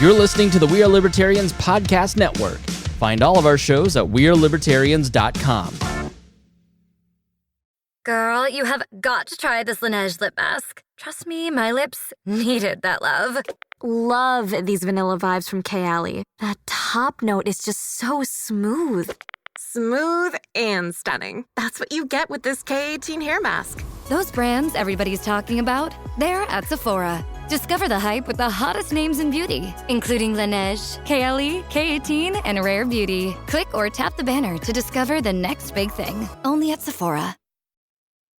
You're listening to the We Are Libertarians Podcast Network. Find all of our shows at wearelibertarians.com. Girl, you have got to try this Laneige lip mask. Trust me, my lips needed that love. Love these vanilla vibes from Kayali. That top note is just so smooth. Smooth and stunning. That's what you get with this K18 hair mask. Those brands everybody's talking about, they're at Sephora. Discover the hype with the hottest names in beauty, including Laneige, Kayali, K18, and Rare Beauty. Click or tap the banner to discover the next big thing. Only at Sephora.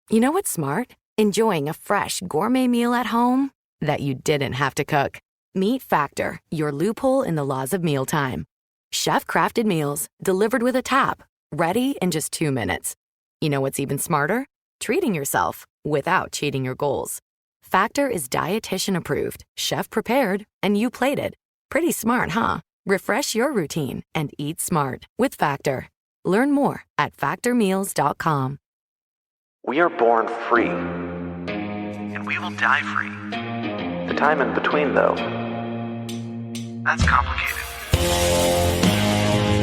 You know what's smart? Enjoying a fresh gourmet meal at home that you didn't have to cook. Meet Factor, your loophole in the laws of mealtime. Chef-crafted meals delivered with a tap, ready in just 2 minutes. You know what's even smarter? Treating yourself without cheating your goals. Factor is dietitian approved, chef prepared, and you plated. Pretty smart, huh? Refresh your routine and eat smart with Factor. Learn more at factormeals.com. We are born free, and we will die free. The time in between, though, that's complicated.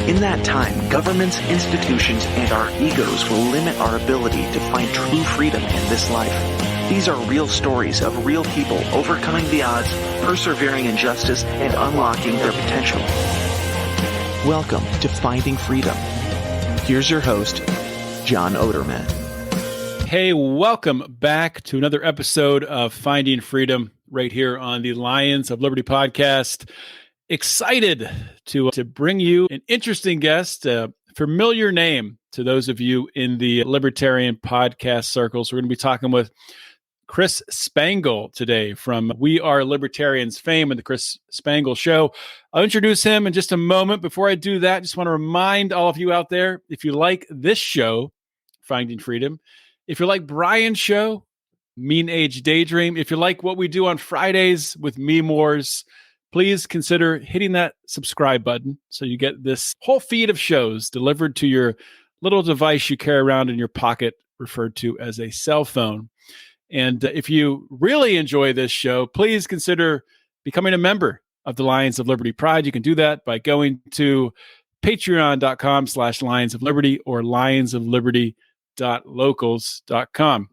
In that time, governments, institutions, and our egos will limit our ability to find true freedom in this life. These are real stories of real people overcoming the odds, persevering in justice, and unlocking their potential. Welcome to Finding Freedom. Here's your host, John Odermatt. Hey, welcome back to another episode of Finding Freedom right here on the Lions of Liberty podcast. Excited to bring you an interesting guest, a familiar name to those of you in the libertarian podcast circles. We're going to be talking with Chris Spangle today from We Are Libertarians fame and the Chris Spangle Show. I'll introduce him in just a moment. Before I do that, just want to remind all of you out there, if you like this show, Finding Freedom, if you like Brian's show, Mean Age Daydream, if you like what we do on Fridays with Meme Wars, please consider hitting that subscribe button so you get this whole feed of shows delivered to your little device you carry around in your pocket, referred to as a cell phone. And if you really enjoy this show, please consider becoming a member of the Lions of Liberty Pride. You can do that by going to patreon.com/Lions of Liberty or lionsofliberty.locals.com.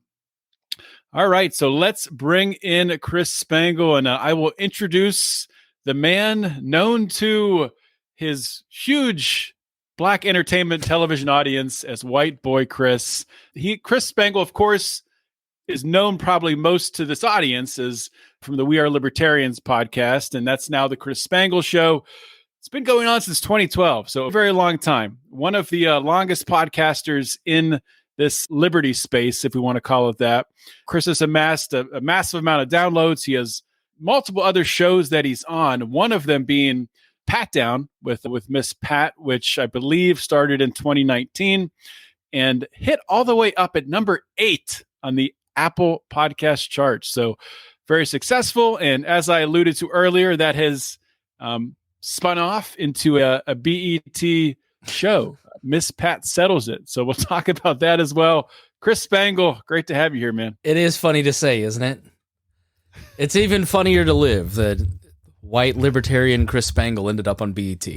All right, so let's bring in Chris Spangle, and I will introduce the man known to his huge Black entertainment television audience as White Boy Chris. Chris Spangle, of course, is known probably most to this audience as from the We Are Libertarians podcast, and that's now the Chris Spangle Show. It's been going on since 2012, so a very long time. One of the longest podcasters in this liberty space, if we want to call it that. Chris has amassed a massive amount of downloads. He has multiple other shows that he's on, one of them being Pat Down with Miss Pat, which I believe started in 2019 and hit all the way up at number 8 on the Apple podcast charts. So very successful. And as I alluded to earlier, that has spun off into a BET show. Miss Pat Settles It. So we'll talk about that as well. Chris Spangle, great to have you here, man. It is funny to say, isn't it? It's even funnier to live that white libertarian Chris Spangle ended up on BET.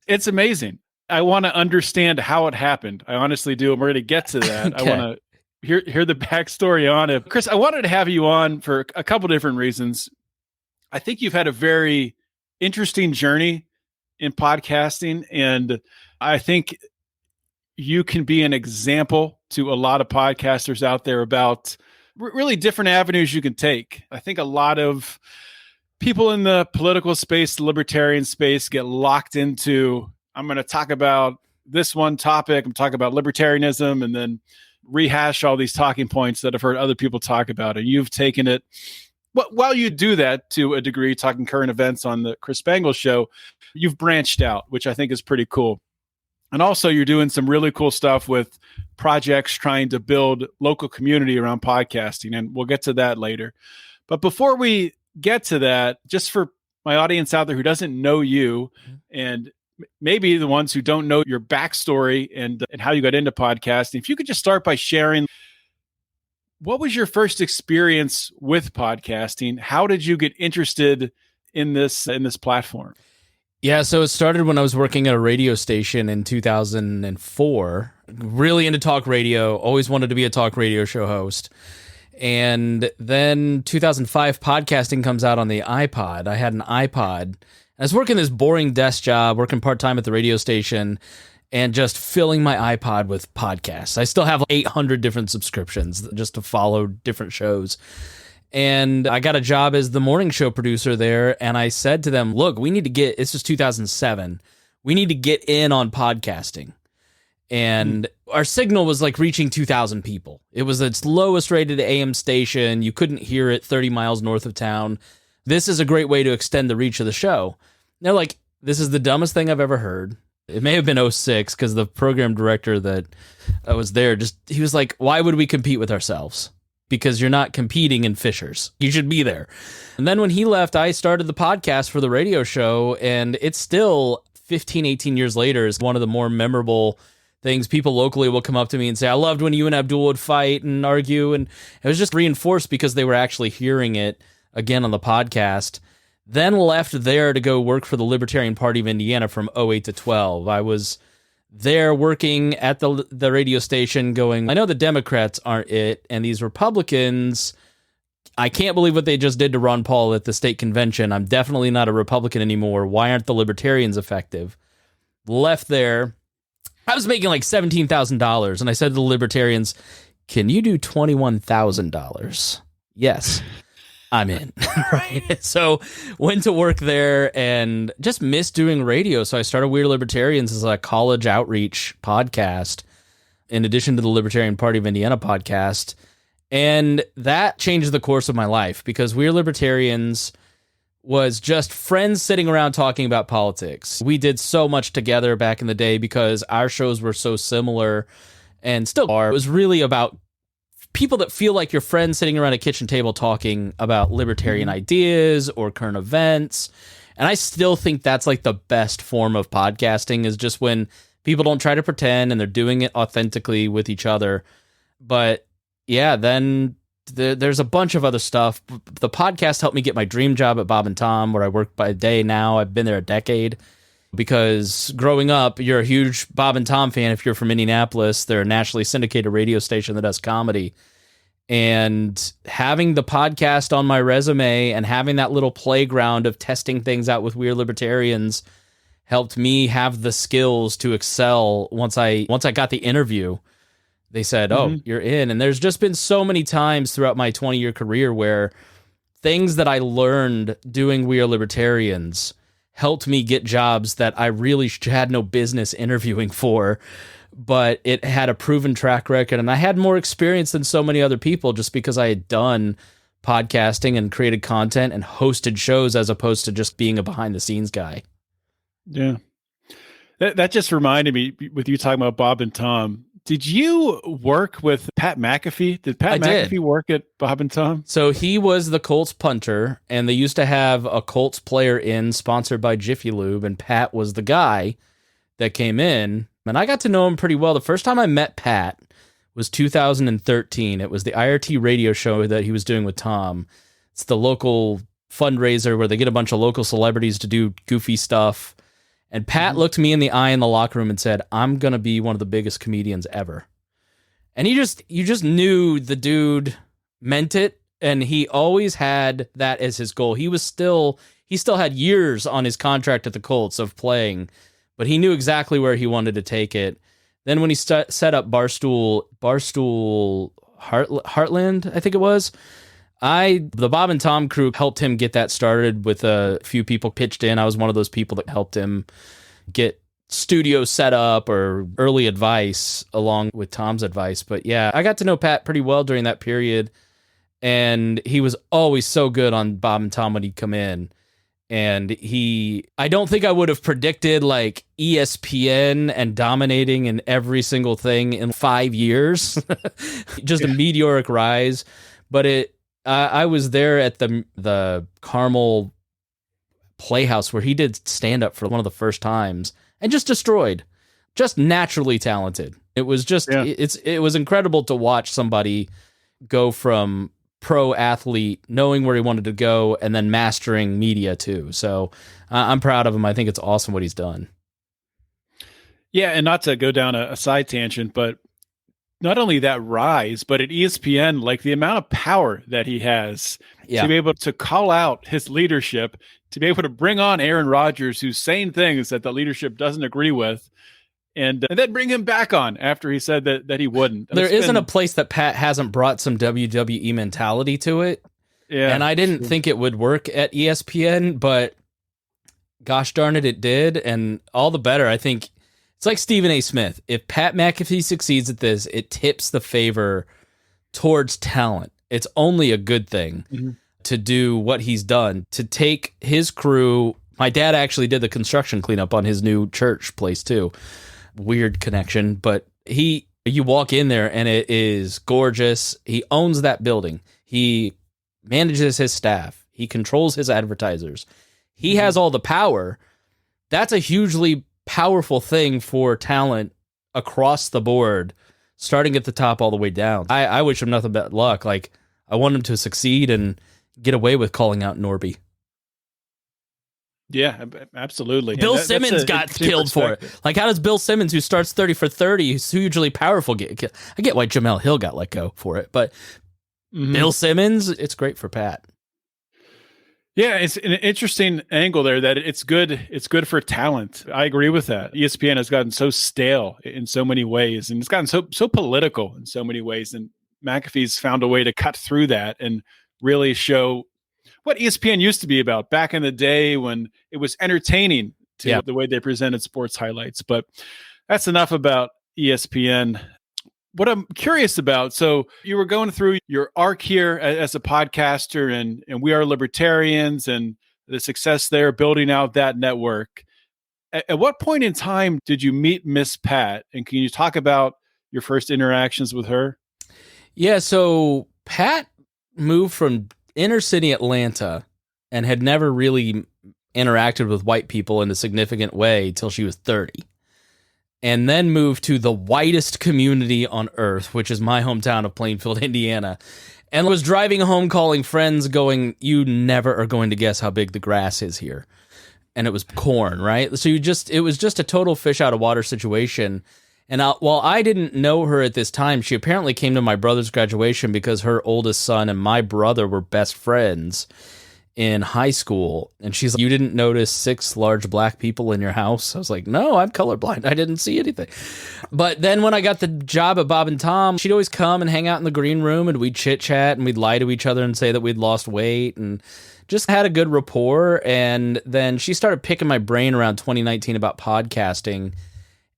It's amazing. I want to understand how it happened. I honestly do. And we're going to get to that. Okay. I want to hear the backstory on it. Chris, I wanted to have you on for a couple different reasons. I think you've had a very interesting journey in podcasting, and I think you can be an example to a lot of podcasters out there about really different avenues you can take. I think a lot of people in the political space, the libertarian space, get locked into, I'm going to talk about this one topic, I'm talking about libertarianism, and then rehash all these talking points that I've heard other people talk about. And you've taken it, while you do that to a degree, talking current events on the Chris Spangle Show, you've branched out, which I think is pretty cool. And also you're doing some really cool stuff with projects trying to build local community around podcasting. And we'll get to that later. But before we get to that, just for my audience out there who doesn't know you, and maybe the ones who don't know your backstory and how you got into podcasting, if you could just start by sharing, what was your first experience with podcasting? How did you get interested in this platform? Yeah, so it started when I was working at a radio station in 2004. Really into talk radio, always wanted to be a talk radio show host. And then 2005, podcasting comes out on the iPod. I had an iPod. I was working this boring desk job, working part-time at the radio station, and just filling my iPod with podcasts. I still have 800 different subscriptions just to follow different shows. And I got a job as the morning show producer there, and I said to them, look, we need to get, this was 2007, we need to get in on podcasting. And our signal was like reaching 2,000 people. It was its lowest rated AM station. You couldn't hear it 30 miles north of town. This is a great way to extend the reach of the show. They're like, this is the dumbest thing I've ever heard. It may have been '06 because the program director that was there, he was like, why would we compete with ourselves? Because you're not competing in Fishers. You should be there. And then when he left, I started the podcast for the radio show, and it's still 15, 18 years later is one of the more memorable things. People locally will come up to me and say, I loved when you and Abdul would fight and argue, and it was just reinforced because they were actually hearing it again on the podcast. Then left there to go work for the Libertarian Party of Indiana from 08 to 12. I was there working at the radio station going, I know the Democrats aren't it, and these Republicans, I can't believe what they just did to Ron Paul at the state convention. I'm definitely not a Republican anymore. Why aren't the Libertarians effective? Left there. I was making like $17,000, and I said to the Libertarians, can you do $21,000? Yes. I'm in, right? So went to work there and just missed doing radio. So I started Weird Libertarians as a college outreach podcast in addition to the Libertarian Party of Indiana podcast. And that changed the course of my life because Weird Libertarians was just friends sitting around talking about politics. We did so much together back in the day because our shows were so similar and still are. It was really about people that feel like your friends sitting around a kitchen table talking about libertarian ideas or current events. And I still think that's like the best form of podcasting is just when people don't try to pretend and they're doing it authentically with each other. But yeah, then there's a bunch of other stuff. The podcast helped me get my dream job at Bob and Tom, where I work by day now. I've been there a decade. Because growing up, you're a huge Bob and Tom fan if you're from Indianapolis. They're a nationally syndicated radio station that does comedy. And having the podcast on my resume and having that little playground of testing things out with Weird Libertarians helped me have the skills to excel. Once I got the interview, they said, oh, you're in. And there's just been so many times throughout my 20-year career where things that I learned doing Weird Libertarians helped me get jobs that I really had no business interviewing for, but it had a proven track record. And I had more experience than so many other people just because I had done podcasting and created content and hosted shows as opposed to just being a behind the scenes guy. Yeah. That just reminded me with you talking about Bob and Tom. Did you work with Pat McAfee? Did Pat McAfee work at Bob and Tom? So he was the Colts punter, and they used to have a Colts player in sponsored by Jiffy Lube, and Pat was the guy that came in. And I got to know him pretty well. The first time I met Pat was 2013. It was the IRT radio show that he was doing with Tom. It's the local fundraiser where they get a bunch of local celebrities to do goofy stuff. And Pat looked me in the eye in the locker room and said, I'm going to be one of the biggest comedians ever. And you just knew the dude meant it. And he always had that as his goal. He still had years on his contract at the Colts of playing, but he knew exactly where he wanted to take it. Then when he set up Barstool Heartland, I think it was, the Bob and Tom crew helped him get that started with a few people pitched in. I was one of those people that helped him get studio set up or early advice along with Tom's advice. But yeah, I got to know Pat pretty well during that period. And he was always so good on Bob and Tom when he'd come in. And I don't think I would have predicted like ESPN and dominating in every single thing in 5 years, just a meteoric rise. But I was there at the Carmel Playhouse where he did stand up for one of the first times and just destroyed, just naturally talented. It was just, it was incredible to watch somebody go from pro athlete, knowing where he wanted to go, and then mastering media too. So I'm proud of him. I think it's awesome what he's done. Yeah, and not to go down a side tangent, but not only that rise, but at ESPN, like the amount of power that he has to be able to call out his leadership, to be able to bring on Aaron Rodgers, who's saying things that the leadership doesn't agree with, and then bring him back on after he said that he wouldn't. There isn't a place that Pat hasn't brought some WWE mentality to it. Yeah, and I didn't think it would work at ESPN, but gosh darn it, it did. And all the better. I think it's like Stephen A. Smith. If Pat McAfee succeeds at this, it tips the favor towards talent. It's only a good thing to do what he's done, to take his crew. My dad actually did the construction cleanup on his new church place too. Weird connection, but you walk in there and it is gorgeous. He owns that building. He manages his staff. He controls his advertisers. He has all the power. That's a hugely powerful thing for talent across the board, starting at the top all the way down. I wish him nothing but luck. Like, I want him to succeed and get away with calling out Norby. Yeah, absolutely. Bill Simmons got killed for it. Like, how does Bill Simmons, who starts 30 for 30, who's hugely powerful, get? I get why Jamel Hill got let go for it, but Bill Simmons, it's great for Pat. Yeah, it's an interesting angle there that it's good. It's good for talent. I agree with that. ESPN has gotten so stale in so many ways, and it's gotten so political in so many ways. And McAfee's found a way to cut through that and really show what ESPN used to be about back in the day when it was entertaining to the way they presented sports highlights. But that's enough about ESPN. What I'm curious about, so you were going through your arc here as a podcaster and We Are Libertarians and the success there, building out that network. At what point in time did you meet Miss Pat? And can you talk about your first interactions with her? Yeah, so Pat moved from inner city Atlanta and had never really interacted with white people in a significant way till she was 30. And then moved to the whitest community on earth, which is my hometown of Plainfield, Indiana, and was driving home calling friends going, you never are going to guess how big the grass is here. And it was corn, right? So it was just a total fish out of water situation. And while I didn't know her at this time, she apparently came to my brother's graduation because her oldest son and my brother were best friends in high school. And she's like, you didn't notice 6 large black people in your house? I was like, no, I'm colorblind. I didn't see anything. But then when I got the job at Bob and Tom, she'd always come and hang out in the green room and we'd chit chat and we'd lie to each other and say that we'd lost weight and just had a good rapport. And then she started picking my brain around 2019 about podcasting.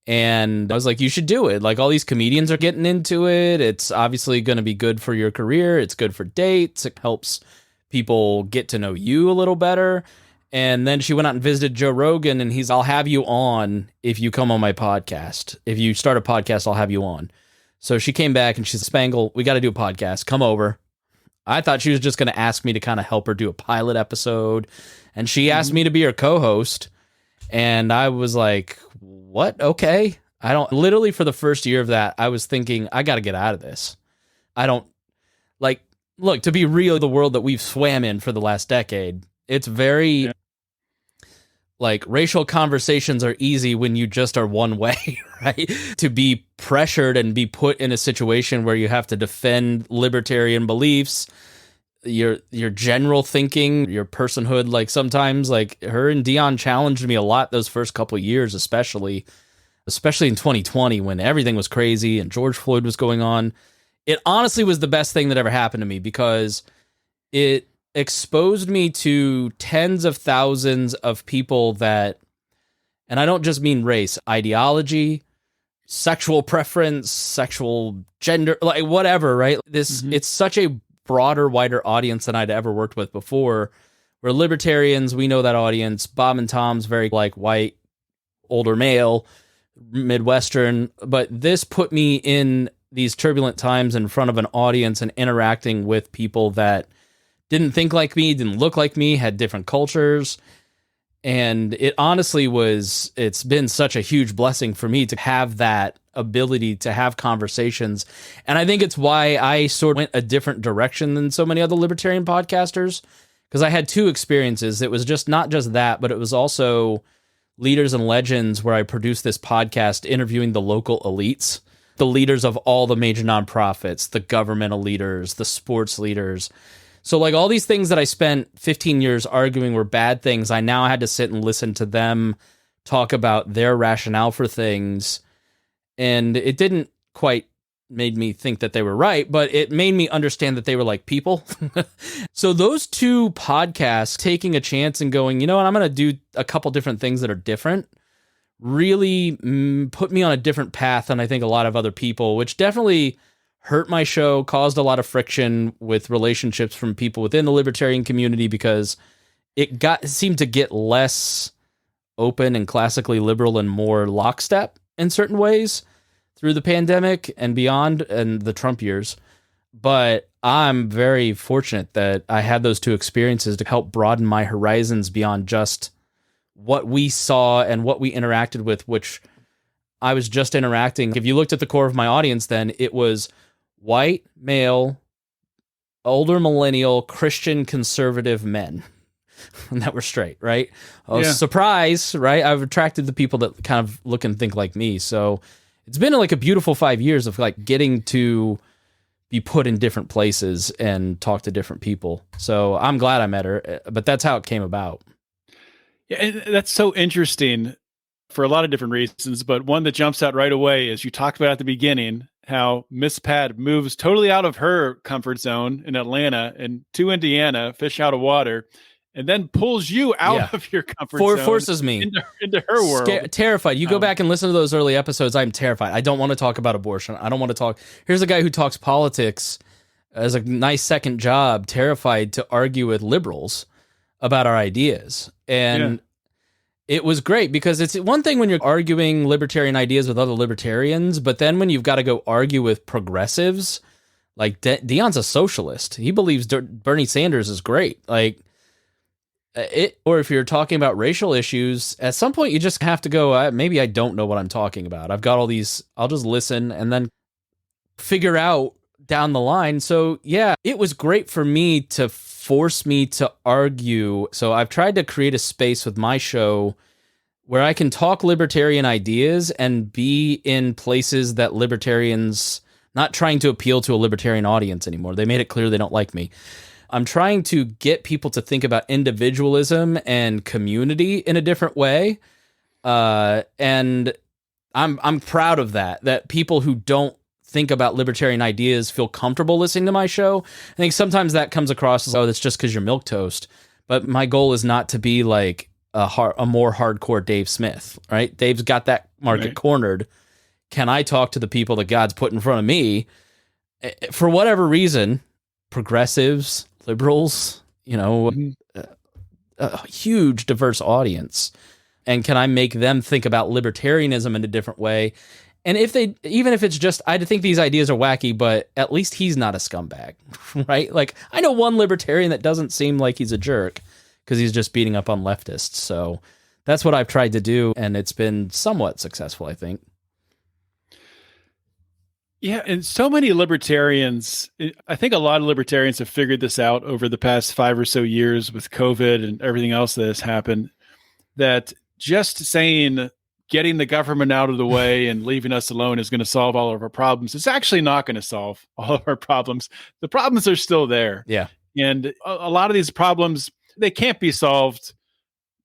And I was like, you should do it. Like, all these comedians are getting into it. It's obviously going to be good for your career. It's good for dates. It helps people get to know you a little better. And then she went out and visited Joe Rogan, and I'll have you on if you come on my podcast. If you start a podcast, I'll have you on. So she came back and she said, Spangle, we got to do a podcast. Come over. I thought she was just going to ask me to kind of help her do a pilot episode. And she asked me to be her co-host. And I was like, what? Okay. Literally for the first year of that, I was thinking, I got to get out of this. Look, to be real, the world that we've swam in for the last decade, it's very, racial conversations are easy when you just are one way, right? To be pressured and be put in a situation where you have to defend libertarian beliefs, your general thinking, your personhood, sometimes, her and Dion challenged me a lot those first couple of years, especially in 2020 when everything was crazy and George Floyd was going on. It honestly was the best thing that ever happened to me because it exposed me to tens of thousands of people that, and I don't just mean race, ideology, sexual preference, sexual gender, whatever, right? It's such a broader, wider audience than I'd ever worked with before. We're libertarians, we know that audience. Bob and Tom's very white, older male, Midwestern, but this put me in these turbulent times in front of an audience and interacting with people that didn't think like me, didn't look like me, had different cultures. And it honestly it's been such a huge blessing for me to have that ability to have conversations. And I think it's why I sort of went a different direction than so many other libertarian podcasters, because I had two experiences. It was just not just that, but it was also Leaders and Legends, where I produced this podcast interviewing the local elites, the leaders of all the major nonprofits, the governmental leaders, the sports leaders. So like all these things that I spent 15 years arguing were bad things, I now had to sit and listen to them talk about their rationale for things. And it didn't quite made me think that they were right, but it made me understand that they were like people. So those two podcasts, taking a chance and going, you know what, I'm going to do a couple different things that are different, really put me on a different path than I think a lot of other people, which definitely hurt my show, caused a lot of friction with relationships from people within the libertarian community, because it seemed to get less open and classically liberal and more lockstep in certain ways through the pandemic and beyond and the Trump years. But I'm very fortunate that I had those two experiences to help broaden my horizons beyond just what we saw and what we interacted with, which I was just interacting. If you looked at the core of my audience, then it was white, male, older millennial, Christian conservative men that were straight, right? Oh, surprise, right? I've attracted the people that kind of look and think like me. So it's been like a beautiful 5 years of like getting to be put in different places and talk to different people. So I'm glad I met her, but that's how it came about. Yeah, and that's so interesting for a lot of different reasons, but one that jumps out right away is you talked about at the beginning how Miss Pat moves totally out of her comfort zone in Atlanta and to Indiana, fish out of water, and then pulls you out of your comfort zone. Forces me into her world. Terrified. You go back and listen to those early episodes. I'm terrified. I don't want to talk about abortion. I don't want to talk. Here's a guy who talks politics as a nice second job, terrified to argue with liberals about our ideas. And it was great because it's one thing when you're arguing libertarian ideas with other libertarians, but then when you've got to go argue with progressives, like Dion's a socialist. He believes Bernie Sanders is great. Like, or if you're talking about racial issues, at some point you just have to go, maybe I don't know what I'm talking about. I've got all these, I'll just listen and then figure out down the line. So yeah, it was great for me to force me to argue. So I've tried to create a space with my show where I can talk libertarian ideas and be in places that libertarians, not trying to appeal to a libertarian audience anymore. They made it clear they don't like me. I'm trying to get people to think about individualism and community in a different way. And I'm proud of that people who don't think about libertarian ideas feel comfortable listening to my show. I think sometimes that comes across as, oh, that's just because you're milquetoast. But my goal is not to be like a more hardcore Dave Smith, right? Dave's got that market cornered. Can I talk to the people that God's put in front of me? For whatever reason, progressives, liberals, a huge diverse audience. And can I make them think about libertarianism in a different way? And even if it's just, I think these ideas are wacky, but at least he's not a scumbag, right? Like, I know one libertarian that doesn't seem like he's a jerk because he's just beating up on leftists. So that's what I've tried to do, and it's been somewhat successful, I think. Yeah, and so many libertarians, I think a lot of libertarians have figured this out over the past 5 or so years with COVID and everything else that has happened, that just saying getting the government out of the way and leaving us alone is going to solve all of our problems. It's actually not going to solve all of our problems. The problems are still there. Yeah. And a lot of these problems, they can't be solved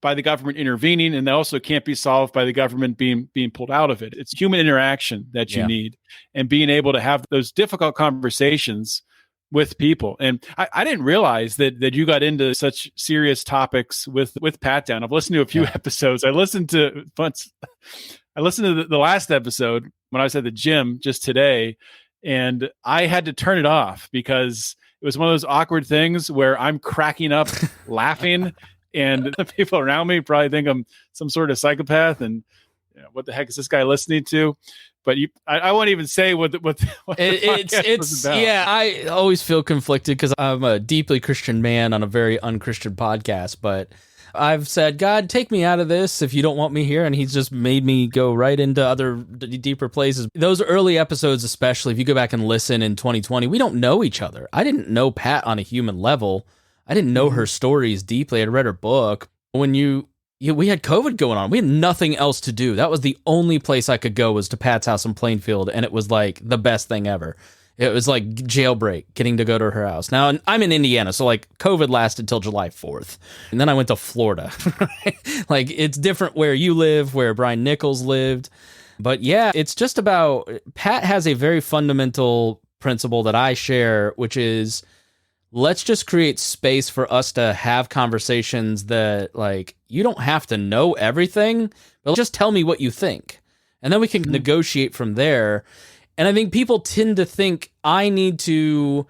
by the government intervening, and they also can't be solved by the government being pulled out of it. It's human interaction that you need, and being able to have those difficult conversations with people. And I didn't realize that you got into such serious topics with Pat Down. I've listened to a few episodes. I listened to the last episode when I was at the gym just today, and I had to turn it off because it was one of those awkward things where I'm cracking up laughing, and the people around me probably think I'm some sort of psychopath and what the heck is this guy listening to? But I won't even say what the podcast was about. Yeah, I always feel conflicted because I'm a deeply Christian man on a very unchristian podcast, but I've said, God, take me out of this if you don't want me here. And he's just made me go right into other deeper places. Those early episodes, especially if you go back and listen in 2020, we don't know each other. I didn't know Pat on a human level. I didn't know her stories deeply. I'd read her book. When we had COVID going on. We had nothing else to do. That was the only place I could go was to Pat's house in Plainfield. And it was like the best thing ever. It was like jailbreak, getting to go to her house. Now, I'm in Indiana, so like COVID lasted till July 4th. And then I went to Florida. Like, it's different where you live, where Brian Nichols lived. But yeah, it's just about, Pat has a very fundamental principle that I share, which is, let's just create space for us to have conversations that, like, you don't have to know everything, but just tell me what you think. And then we can negotiate from there. And I think people tend to think I need to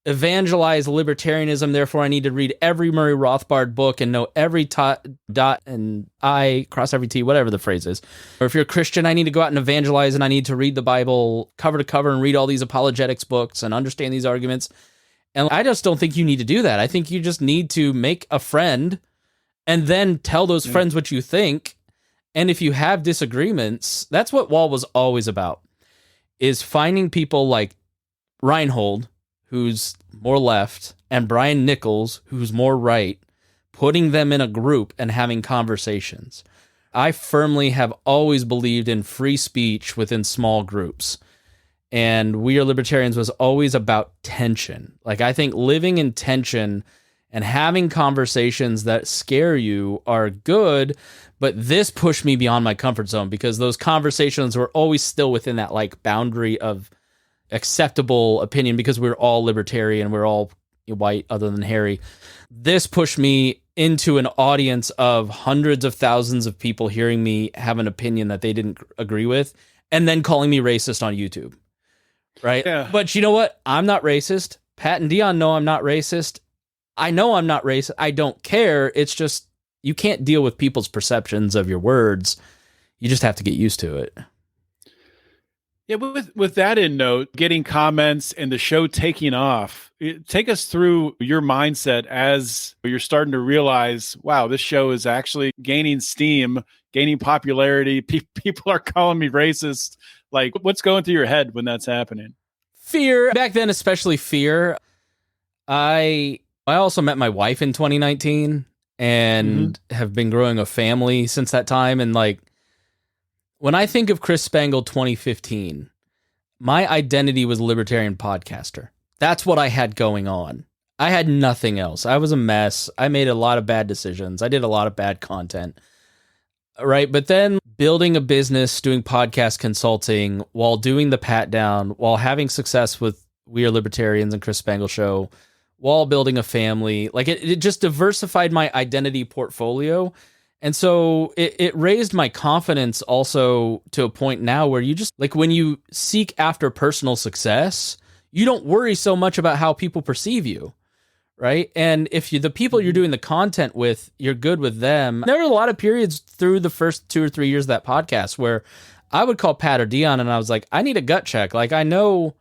evangelize libertarianism, therefore I need to read every Murray Rothbard book and know every dot and I, cross every T, whatever the phrase is. Or if you're a Christian, I need to go out and evangelize and I need to read the Bible cover to cover and read all these apologetics books and understand these arguments. And I just don't think you need to do that. I think you just need to make a friend and then tell those friends what you think. And if you have disagreements, that's what Wall was always about, is finding people like Reinhold, who's more left, and Brian Nichols, who's more right, putting them in a group and having conversations. I firmly have always believed in free speech within small groups. And We Are Libertarians was always about tension. Like, I think living in tension and having conversations that scare you are good, but this pushed me beyond my comfort zone because those conversations were always still within that like boundary of acceptable opinion because we're all libertarian, we're all white other than Harry. This pushed me into an audience of hundreds of thousands of people hearing me have an opinion that they didn't agree with and then calling me racist on YouTube. Right? Yeah. But you know what? I'm not racist. Pat and Dion know I'm not racist. I know I'm not racist. I don't care. It's just, you can't deal with people's perceptions of your words. You just have to get used to it. Yeah, with that in note, getting comments and the show taking off, take us through your mindset as you're starting to realize, wow, this show is actually gaining steam, gaining popularity. People are calling me racist. Like, what's going through your head when that's happening? Fear. Back then, especially fear. I also met my wife in 2019 and have been growing a family since that time. And like, when I think of Chris Spangle 2015, my identity was libertarian podcaster. That's what I had going on. I had nothing else. I was a mess. I made a lot of bad decisions. I did a lot of bad content. Right. But then building a business, doing podcast consulting while doing the pat down, while having success with We Are Libertarians and Chris Spangle Show, while building a family, like it just diversified my identity portfolio. And so it raised my confidence also to a point now where you just, like, when you seek after personal success, you don't worry so much about how people perceive you, right? And if the people you're doing the content with, you're good with them. There were a lot of periods through the first 2 or 3 years of that podcast where I would call Pat or Dion and I was like, I need a gut check. Like, I know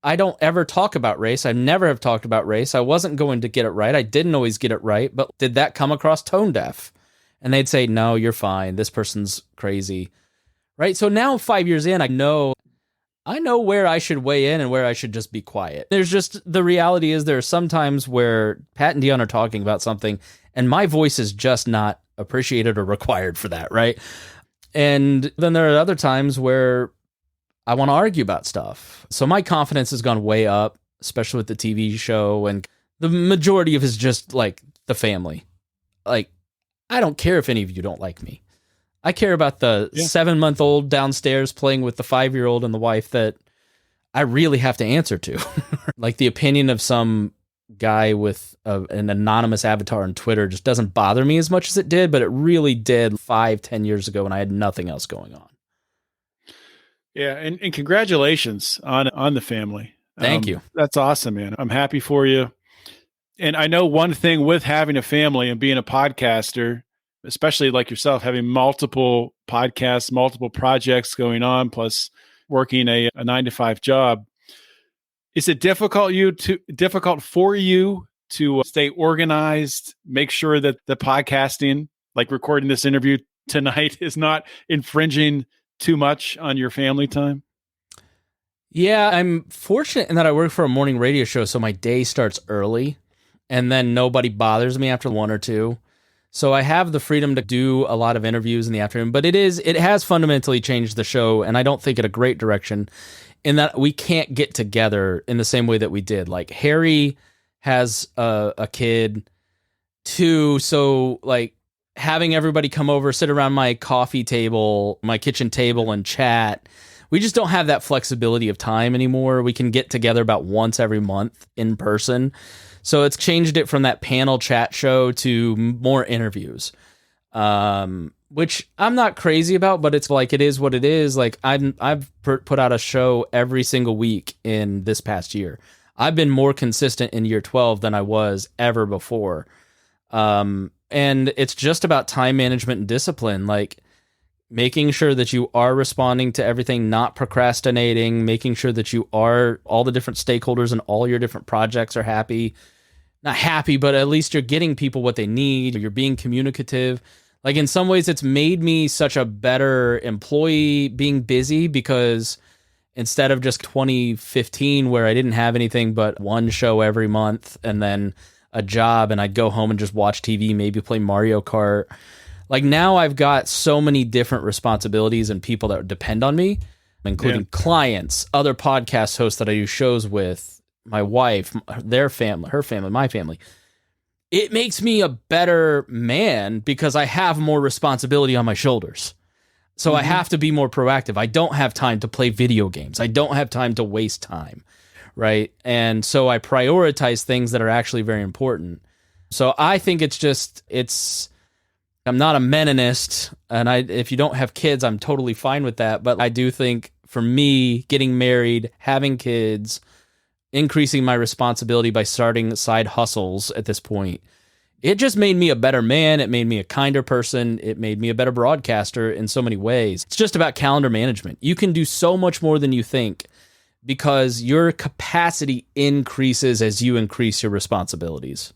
I don't ever talk about race. I never have talked about race. I wasn't going to get it right. I didn't always get it right, but did that come across tone deaf? And they'd say, no, you're fine. This person's crazy. Right? So now 5 years in, I know where I should weigh in and where I should just be quiet. There's just, the reality is there are some times where Pat and Dion are talking about something and my voice is just not appreciated or required for that, right? And then there are other times where I want to argue about stuff. So my confidence has gone way up, especially with the TV show. And the majority of it is just like the family. Like, I don't care if any of you don't like me. I care about the 7-month-old downstairs playing with the 5-year-old and the wife that I really have to answer to. Like, the opinion of some guy with an anonymous avatar on Twitter just doesn't bother me as much as it did, but it really did 5-10 years ago when I had nothing else going on. Yeah, and congratulations on the family. Thank you. That's awesome, man. I'm happy for you. And I know one thing with having a family and being a podcaster, especially like yourself, having multiple podcasts, multiple projects going on, plus working a 9-to-5 job, is it difficult for you to stay organized, make sure that the podcasting, like recording this interview tonight, is not infringing too much on your family time? Yeah, I'm fortunate in that I work for a morning radio show, so my day starts early, and then nobody bothers me after 1 or 2. So I have the freedom to do a lot of interviews in the afternoon, but it has fundamentally changed the show, and I don't think in a great direction, in that we can't get together in the same way that we did. Like, Harry has a kid too, so like having everybody come over, sit around my coffee table, my kitchen table, and chat. We just don't have that flexibility of time anymore. We can get together about once every month in person. So it's changed it from that panel chat show to more interviews, which I'm not crazy about, but it's like, it is what it is. Like, I've put out a show every single week in this past year. I've been more consistent in year 12 than I was ever before. And it's just about time management and discipline. Like, making sure that you are responding to everything, not procrastinating, making sure that you are, all the different stakeholders and all your different projects are happy. Not happy, but at least you're getting people what they need. You're being communicative. Like, in some ways, it's made me such a better employee being busy, because instead of just 2015 where I didn't have anything but one show every month and then a job, and I'd go home and just watch TV, maybe play Mario Kart. Like, now I've got so many different responsibilities and people that depend on me, including clients, other podcast hosts that I do shows with, my wife, their family, her family, my family. It makes me a better man because I have more responsibility on my shoulders. So I have to be more proactive. I don't have time to play video games. I don't have time to waste time, right? And so I prioritize things that are actually very important. So I think I'm not a meninist, and if you don't have kids, I'm totally fine with that. But I do think, for me, getting married, having kids, increasing my responsibility by starting side hustles at this point, it just made me a better man. It made me a kinder person. It made me a better broadcaster in so many ways. It's just about calendar management. You can do so much more than you think, because your capacity increases as you increase your responsibilities.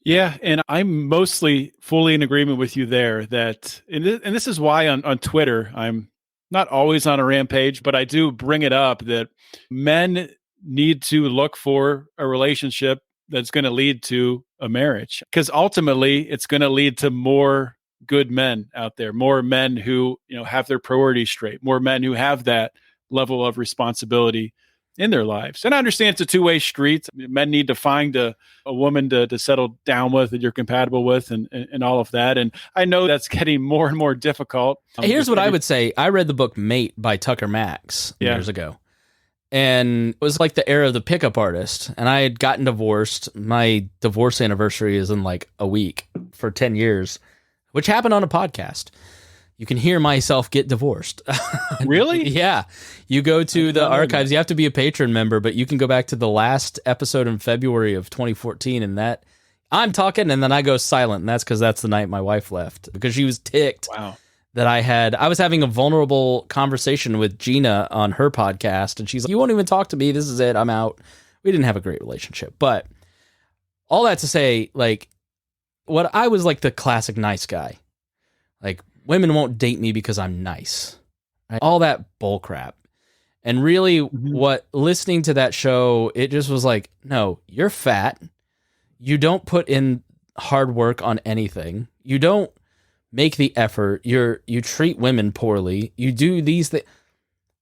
Yeah, and I'm mostly fully in agreement with you there that, and this is why on Twitter, I'm not always on a rampage, but I do bring it up that men need to look for a relationship that's going to lead to a marriage, because ultimately it's going to lead to more good men out there, more men who, have their priorities straight, more men who have that level of responsibility in their lives. And I understand it's a two-way street. Men need to find a woman to settle down with that you're compatible with, and all of that. And I know that's getting more and more difficult. Here's what I would say. I read the book Mate by Tucker Max years ago. And it was like the era of the pickup artist. And I had gotten divorced. My divorce anniversary is in like a week for 10 years, which happened on a podcast. You can hear myself get divorced. Really? Yeah. You go to the archives. You have to be a patron member, but you can go back to the last episode in February of 2014, and that I'm talking, and then I go silent, and that's because that's the night my wife left, because she was ticked that I was having a vulnerable conversation with Gina on her podcast, and she's like, "You won't even talk to me. This is it. I'm out." We didn't have a great relationship, but all that to say, like, what I was like the classic nice guy, like, women won't date me because I'm nice. Right? All that bull crap. And really, what listening to that show, it just was like, no, you're fat. You don't put in hard work on anything. You don't make the effort. You treat women poorly. You do these things.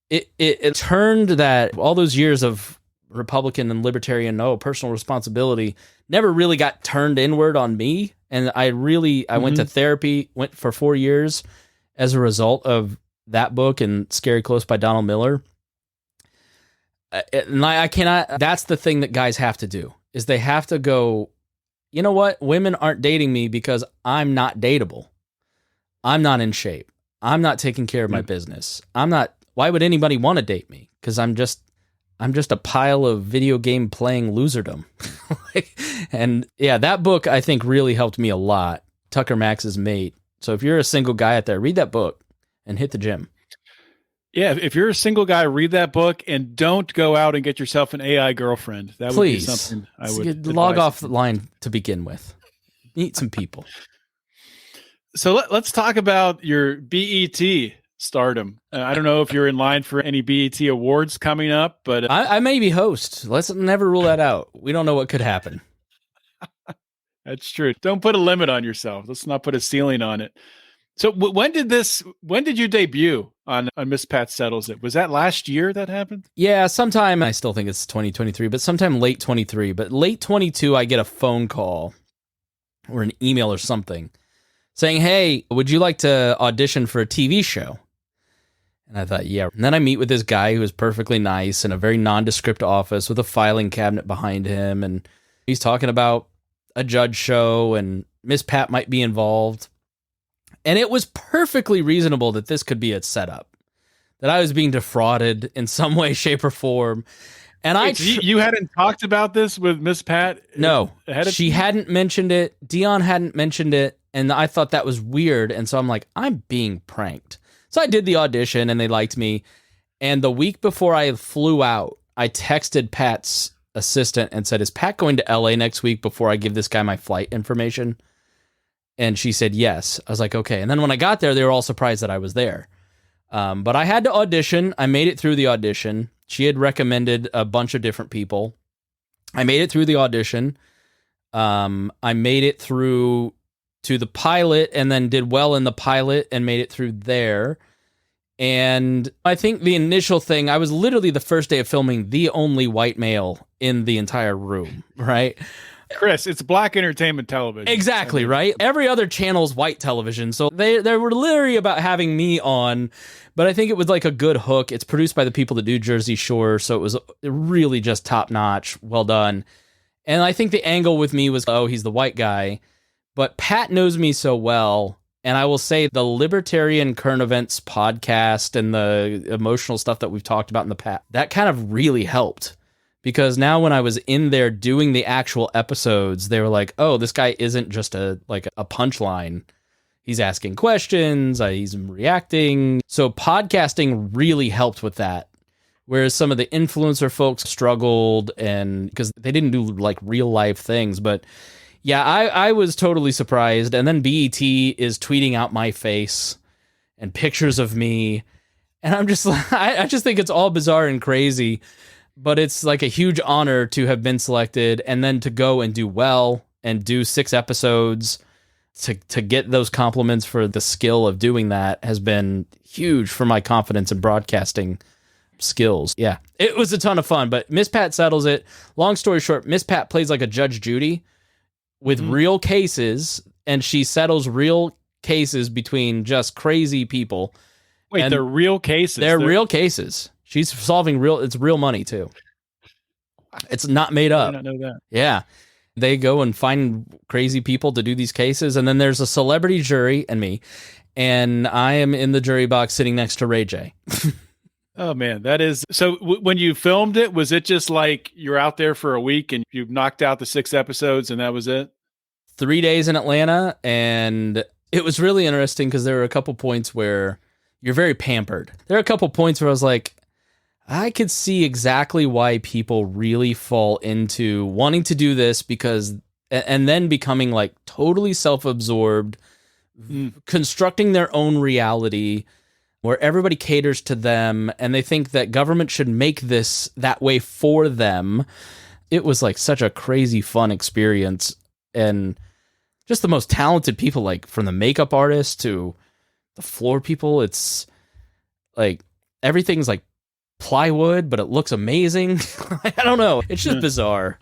It turned that all those years of Republican and libertarian, personal responsibility never really got turned inward on me. And I went to therapy, went for 4 years as a result of that book and Scary Close by Donald Miller. And I cannot, that's the thing that guys have to do, is they have to go, you know what? Women aren't dating me because I'm not dateable. I'm not in shape. I'm not taking care of my business. Why would anybody want to date me? Because I'm just a pile of video game playing loserdom. And yeah, that book I think really helped me a lot. Tucker Max's Mate. So if you're a single guy out there, read that book and hit the gym. Yeah, if you're a single guy, read that book and don't go out and get yourself an AI girlfriend. That would be something I would log advise off the line to begin with. Meet some people. So let's talk about your BET stardom. I don't know if you're in line for any BET awards coming up, but I may be host. Let's never rule that out. We don't know what could happen. That's true. Don't put a limit on yourself. Let's not put a ceiling on it. So when did you debut on Miss Pat Settles It? Was that last year that happened? Yeah, sometime, I still think it's 2023, but sometime late 23. But late 22, I get a phone call or an email or something saying, hey, would you like to audition for a TV show? And I thought, yeah. And then I meet with this guy who was perfectly nice in a very nondescript office with a filing cabinet behind him. And he's talking about a judge show and Miss Pat might be involved. And it was perfectly reasonable that this could be a setup, that I was being defrauded in some way, shape, or form. And you hadn't talked about this with Miss Pat? No, she hadn't mentioned it. Dion hadn't mentioned it. And I thought that was weird. And so I'm like, I'm being pranked. So I did the audition and they liked me. And the week before I flew out, I texted Pat's assistant and said, is Pat going to LA next week before I give this guy my flight information? And she said, yes. I was like, okay. And then when I got there, they were all surprised that I was there. But I had to audition. I made it through the audition. She had recommended a bunch of different people. I made it through the audition. I made it through to the pilot and then did well in the pilot and made it through there. And I think the initial thing, I was literally the first day of filming the only white male in the entire room, right? Chris, it's black entertainment television. Exactly, right? Every other channel's white television. So they were leery about having me on, but I think it was like a good hook. It's produced by the people that do Jersey Shore, so it was really just top notch. Well done. And I think the angle with me was, oh, he's the white guy. But Pat knows me so well. And I will say the Libertarian Current Events podcast and the emotional stuff that we've talked about in the past, that kind of really helped. Because now when I was in there doing the actual episodes, they were like, oh, this guy isn't just a punchline. He's asking questions, he's reacting. So podcasting really helped with that. Whereas some of the influencer folks struggled and because they didn't do like real life things. But yeah, I was totally surprised. And then BET is tweeting out my face and pictures of me. And I'm just I just think it's all bizarre and crazy. But it's like a huge honor to have been selected and then to go and do well and do 6 episodes to get those compliments for the skill of doing that has been huge for my confidence in broadcasting skills. Yeah, it was a ton of fun, but Miss Pat Settles It. Long story short, Miss Pat plays like a Judge Judy with real cases, and she settles real cases between just crazy people. Wait, they're real cases? They're real cases. She's solving it's real money too. It's not made up. I did not know that. Yeah. They go and find crazy people to do these cases. And then there's a celebrity jury and me. And I am in the jury box sitting next to Ray J. Oh man, that is so. When you filmed it, was it just like you're out there for a week and you knocked out the 6 episodes and that was it? 3 days in Atlanta. And it was really interesting because there were a couple points where you're very pampered. There are a couple points where I was like, I could see exactly why people really fall into wanting to do this because, and then becoming like totally self-absorbed, constructing their own reality where everybody caters to them and they think that government should make this that way for them. It was like such a crazy fun experience and just the most talented people, like from the makeup artist to the floor people. It's like, everything's like plywood, but it looks amazing. I don't know. It's just bizarre.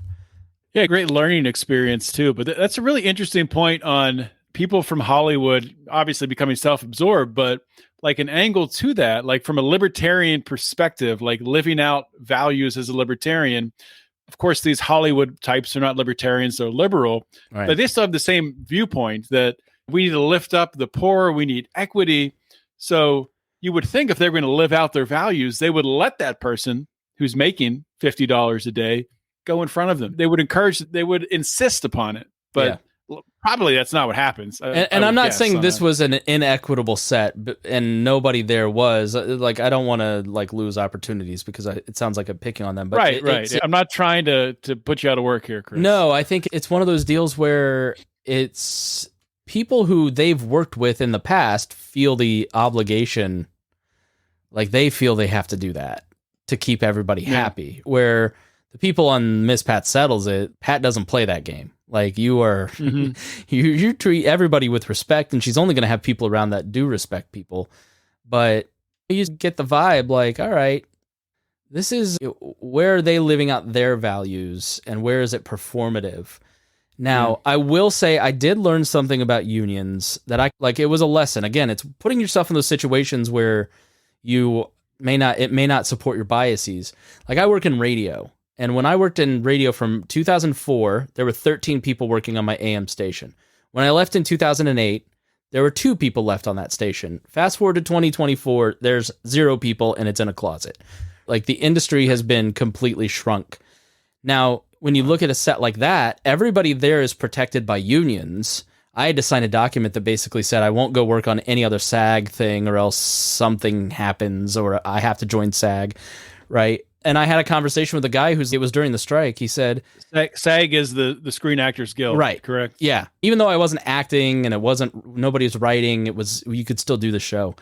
Yeah, great learning experience too. But that's a really interesting point on people from Hollywood obviously becoming self-absorbed, but like an angle to that, like from a libertarian perspective, like living out values as a libertarian. Of course, these Hollywood types are not libertarians, they're liberal, right. But they still have the same viewpoint that we need to lift up the poor, we need equity. So you would think if they're going to live out their values, they would let that person who's making $50 a day go in front of them. They would insist upon it. But probably that's not what happens. And I'm not saying this was an inequitable set, and nobody there was. Like, I don't want to like lose opportunities because it sounds like I'm picking on them. But right. I'm not trying to put you out of work here, Chris. No, I think it's one of those deals where it's people who they've worked with in the past feel the obligation, like they feel they have to do that to keep everybody happy. Where the people on Miss Pat Settles It, Pat doesn't play that game. Like you are, you treat everybody with respect, and she's only going to have people around that do respect people. But you just get the vibe, like, all right, this is where are they living out their values, and where is it performative? Now, I will say I did learn something about unions that it was a lesson. Again, it's putting yourself in those situations where it may not support your biases. Like I work in radio. And when I worked in radio from 2004, there were 13 people working on my AM station. When I left in 2008, there were 2 people left on that station. Fast forward to 2024, there's 0 people and it's in a closet. Like the industry has been completely shrunk. Now, when you look at a set like that, everybody there is protected by unions. I had to sign a document that basically said I won't go work on any other SAG thing or else something happens or I have to join SAG, right? And I had a conversation with a guy it was during the strike. He said, SAG is the Screen Actors Guild, right? Correct. Yeah. Even though I wasn't acting and nobody was writing, you could still do the show.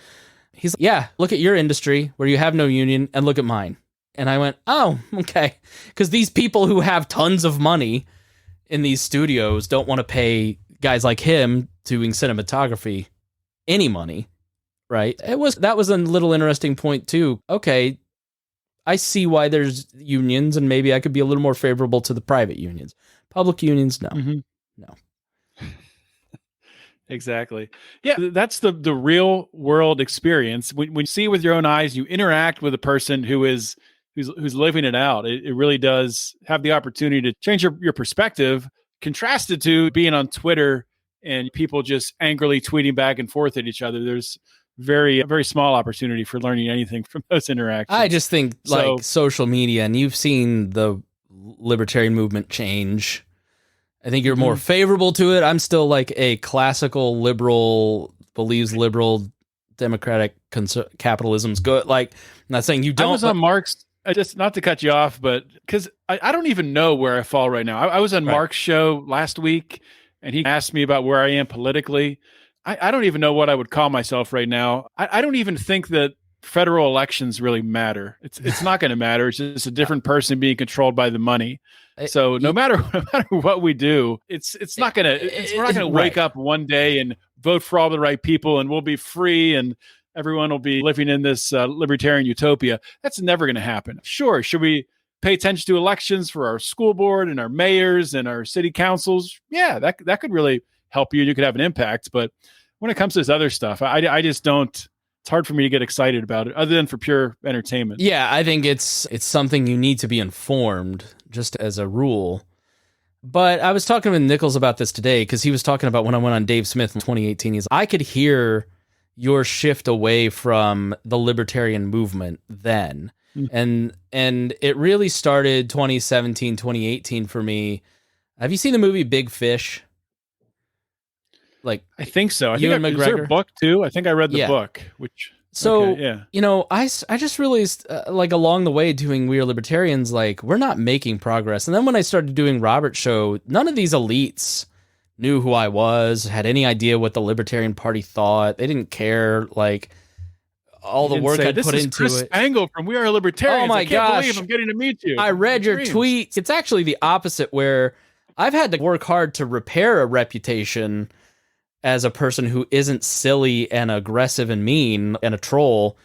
He's like, yeah, look at your industry where you have no union and look at mine. And I went, oh, okay. Because these people who have tons of money in these studios don't want to pay guys like him doing cinematography any money, right? That was a little interesting point too. Okay, I see why there's unions, and maybe I could be a little more favorable to the private unions. Public unions, no. No. Exactly. Yeah, that's the real world experience. When you see with your own eyes, you interact with a person who's living it out. It really does have the opportunity to change your perspective, contrasted to being on Twitter and people just angrily tweeting back and forth at each other. There's very, very small opportunity for learning anything from those interactions. I just think like social media, and you've seen the libertarian movement change. I think you're more favorable to it. I'm still like a classical liberal, believes liberal democratic capitalism's good. Like, I'm not saying you don't. I was on Mark's, just not to cut you off, but because I don't even know where I fall right now. I was on Mark's show last week, and he asked me about where I am politically. I don't even know what I would call myself right now. I don't even think that federal elections really matter. It's not going to matter. It's just a different person being controlled by the money. So no matter what we do, we're not going to wake up one day and vote for all the right people and we'll be free and everyone will be living in this libertarian utopia. That's never going to happen. Sure, should we pay attention to elections for our school board and our mayors and our city councils? Yeah, that could really help you. You could have an impact. But when it comes to this other stuff, I just don't. It's hard for me to get excited about it, other than for pure entertainment. Yeah, I think it's something you need to be informed, just as a rule. But I was talking with Nichols about this today because he was talking about when I went on Dave Smith in 2018. I could hear your shift away from the libertarian movement then. And it really started 2017, 2018 for me. Have you seen the movie Big Fish? Like, I think so. Is there a book too? I think I read the book, which. So, okay, yeah. You know, I just realized, like, along the way doing We Are Libertarians, like, we're not making progress. And then when I started doing Robert's show, none of these elites knew who I was, had any idea what the Libertarian Party thought. They didn't care, like, all the work I put into Chris it. Spangle from We Are Libertarians. Oh my I can't gosh. believe I'm getting to meet you. I read your tweets. It's actually the opposite, where I've had to work hard to repair a reputation as a person who isn't silly and aggressive and mean and a troll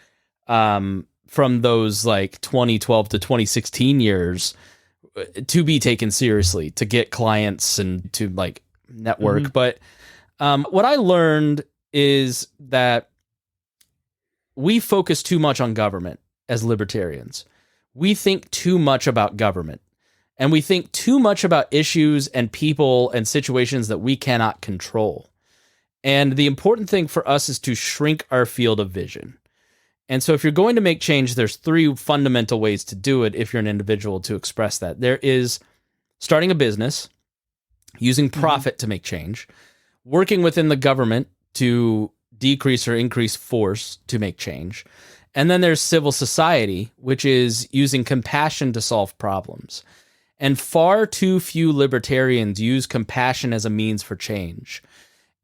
from those like 2012 to 2016 years to be taken seriously, to get clients and to like network. But what I learned is that we focus too much on government as libertarians. We think too much about government, and we think too much about issues and people and situations that we cannot control. And the important thing for us is to shrink our field of vision. And so if you're going to make change, there's 3 fundamental ways to do it if you're an individual to express that. There is starting a business. using profit to make change, working within the government to decrease or increase force to make change. And then there's civil society, which is using compassion to solve problems. And far too few libertarians use compassion as a means for change.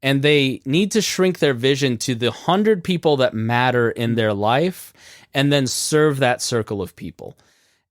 And they need to shrink their vision to the 100 people that matter in their life and then serve that circle of people.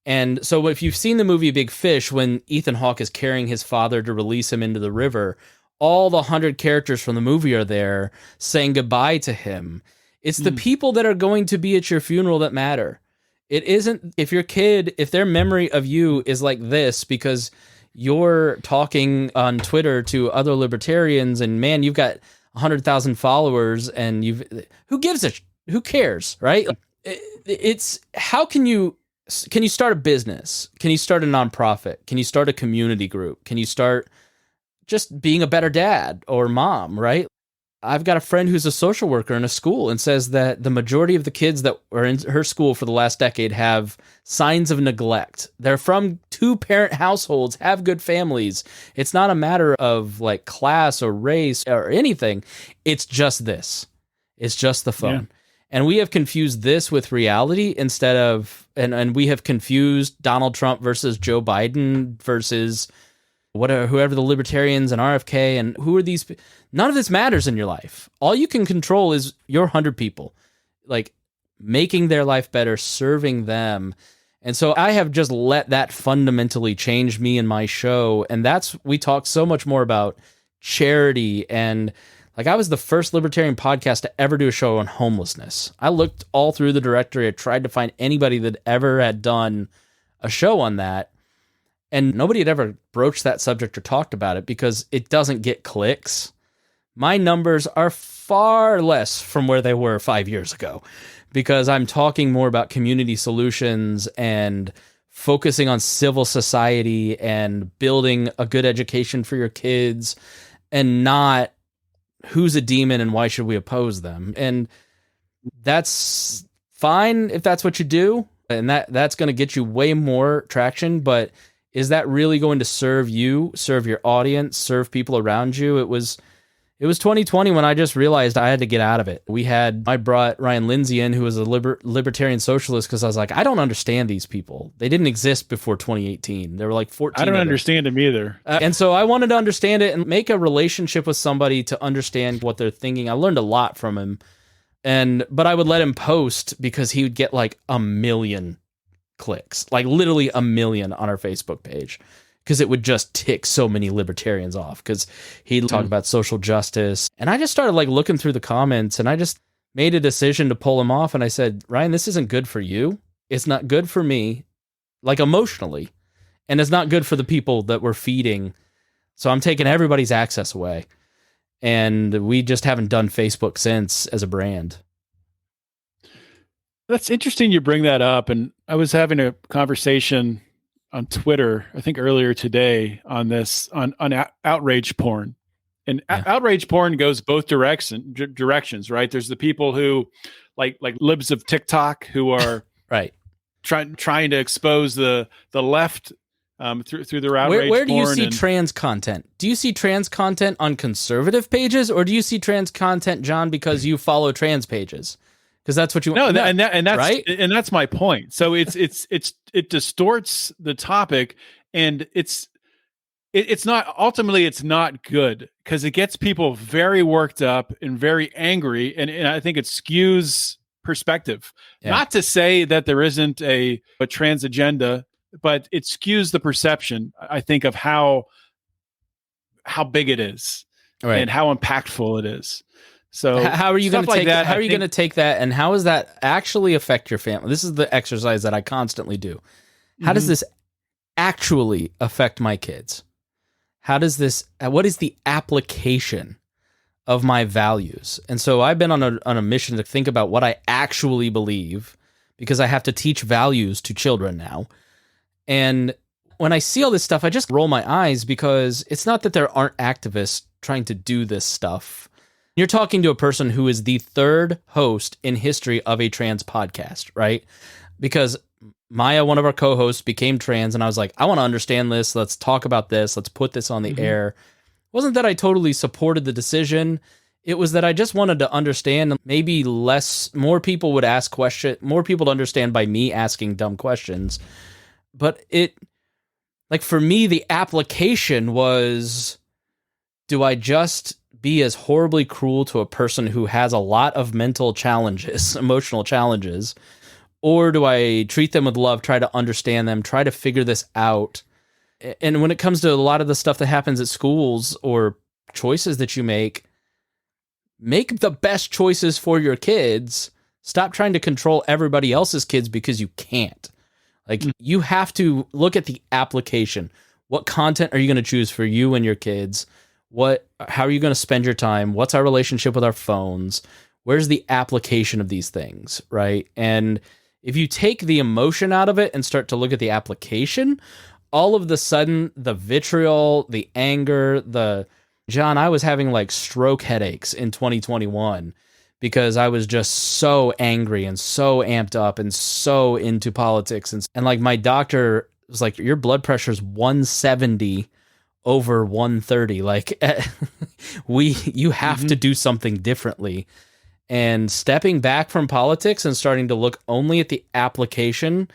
And so if you've seen the movie Big Fish, when Ethan Hawke is carrying his father to release him into the river, all the 100 characters from the movie are there saying goodbye to him. It's the people that are going to be at your funeral that matter. It isn't if your kid, if their memory of you is like this because you're talking on Twitter to other libertarians and man, you've got 100,000 followers and who cares, right? It's how can you start a business? Can you start a nonprofit? Can you start a community group? Can you start just being a better dad or mom, right? I've got a friend who's a social worker in a school and says that the majority of the kids that are in her school for the last decade have signs of neglect. They're from 2-parent households, have good families. It's not a matter of like class or race or anything. It's just this. It's just the phone. Yeah. And we have confused this with reality instead of, and we have confused Donald Trump versus Joe Biden versus whoever the libertarians and RFK and who are these. None of this matters in your life. All you can control is your 100 people, like making their life better, serving them. And so I have just let that fundamentally change me and my show. And we talk so much more about charity. And like I was the first libertarian podcast to ever do a show on homelessness. I looked all through the directory. I tried to find anybody that ever had done a show on that. And nobody had ever broached that subject or talked about it because it doesn't get clicks. My numbers are far less from where they were 5 years ago because I'm talking more about community solutions and focusing on civil society and building a good education for your kids and not who's a demon and why should we oppose them. And that's fine if that's what you do. And that's going to get you way more traction, but is that really going to serve you, serve your audience, serve people around you? It was 2020 when I just realized I had to get out of it. I brought Ryan Lindsay in, who was a libertarian socialist, because I was like, I don't understand these people. They didn't exist before 2018. There were like 14. I don't understand them either. And so I wanted to understand it and make a relationship with somebody to understand what they're thinking. I learned a lot from him. But I would let him post because he would get like 1 million clicks, like literally 1 million on our Facebook page. Because it would just tick so many libertarians off because he'd talk about social justice. And I just started like looking through the comments and I just made a decision to pull him off. And I said, Ryan, this isn't good for you. It's not good for me, like emotionally. And it's not good for the people that we're feeding. So I'm taking everybody's access away. And we just haven't done Facebook since as a brand. That's interesting you bring that up. And I was having a conversation on Twitter, I think earlier today, on this on outrage porn, and outrage porn goes both directions, right? There's the people who, like libs of TikTok, who are right trying to expose the left through their outrage. Where do you see trans content? Do you see trans content on conservative pages, or do you see trans content, John, because you follow trans pages? Because that's what you want. No, and that's right? And that's my point. So it distorts the topic, and it's not ultimately it's not good because it gets people very worked up and very angry, and I think it skews perspective. Yeah. Not to say that there isn't a trans agenda, but it skews the perception, I think, of how big it is and how impactful it is. So how are you going to take that? How are you going to take that, and how does that actually affect your family? This is the exercise that I constantly do. How does this actually affect my kids? What is the application of my values? And so I've been on a mission to think about what I actually believe, because I have to teach values to children now. And when I see all this stuff, I just roll my eyes, because it's not that there aren't activists trying to do this stuff. You're talking to a person who is the third host in history of a trans podcast, right? Because Maya, one of our co-hosts, became trans, and I was like, I want to understand this. Let's talk about this. Let's put this on the air. It wasn't that I totally supported the decision. It was that I just wanted to understand. Maybe more people would ask questions, more people to understand by me asking dumb questions. But for me, the application was, do I just be as horribly cruel to a person who has a lot of mental challenges, emotional challenges, or do I treat them with love, try to understand them, try to figure this out? And when it comes to a lot of the stuff that happens at schools or choices that you make the best choices for your kids. Stop trying to control everybody else's kids because you can't. You have to look at the application. What content are you going to choose for you and your kids? How are you going to spend your time? What's our relationship with our phones? Where's the application of these things, right? And if you take the emotion out of it and start to look at the application, all of the sudden, the vitriol, the anger, John, I was having stroke headaches in 2021 because I was just so angry and so amped up and so into politics. And my doctor was like, your blood pressure is 170 over 130. You have to do something differently. And stepping back from politics and starting to look only at the application,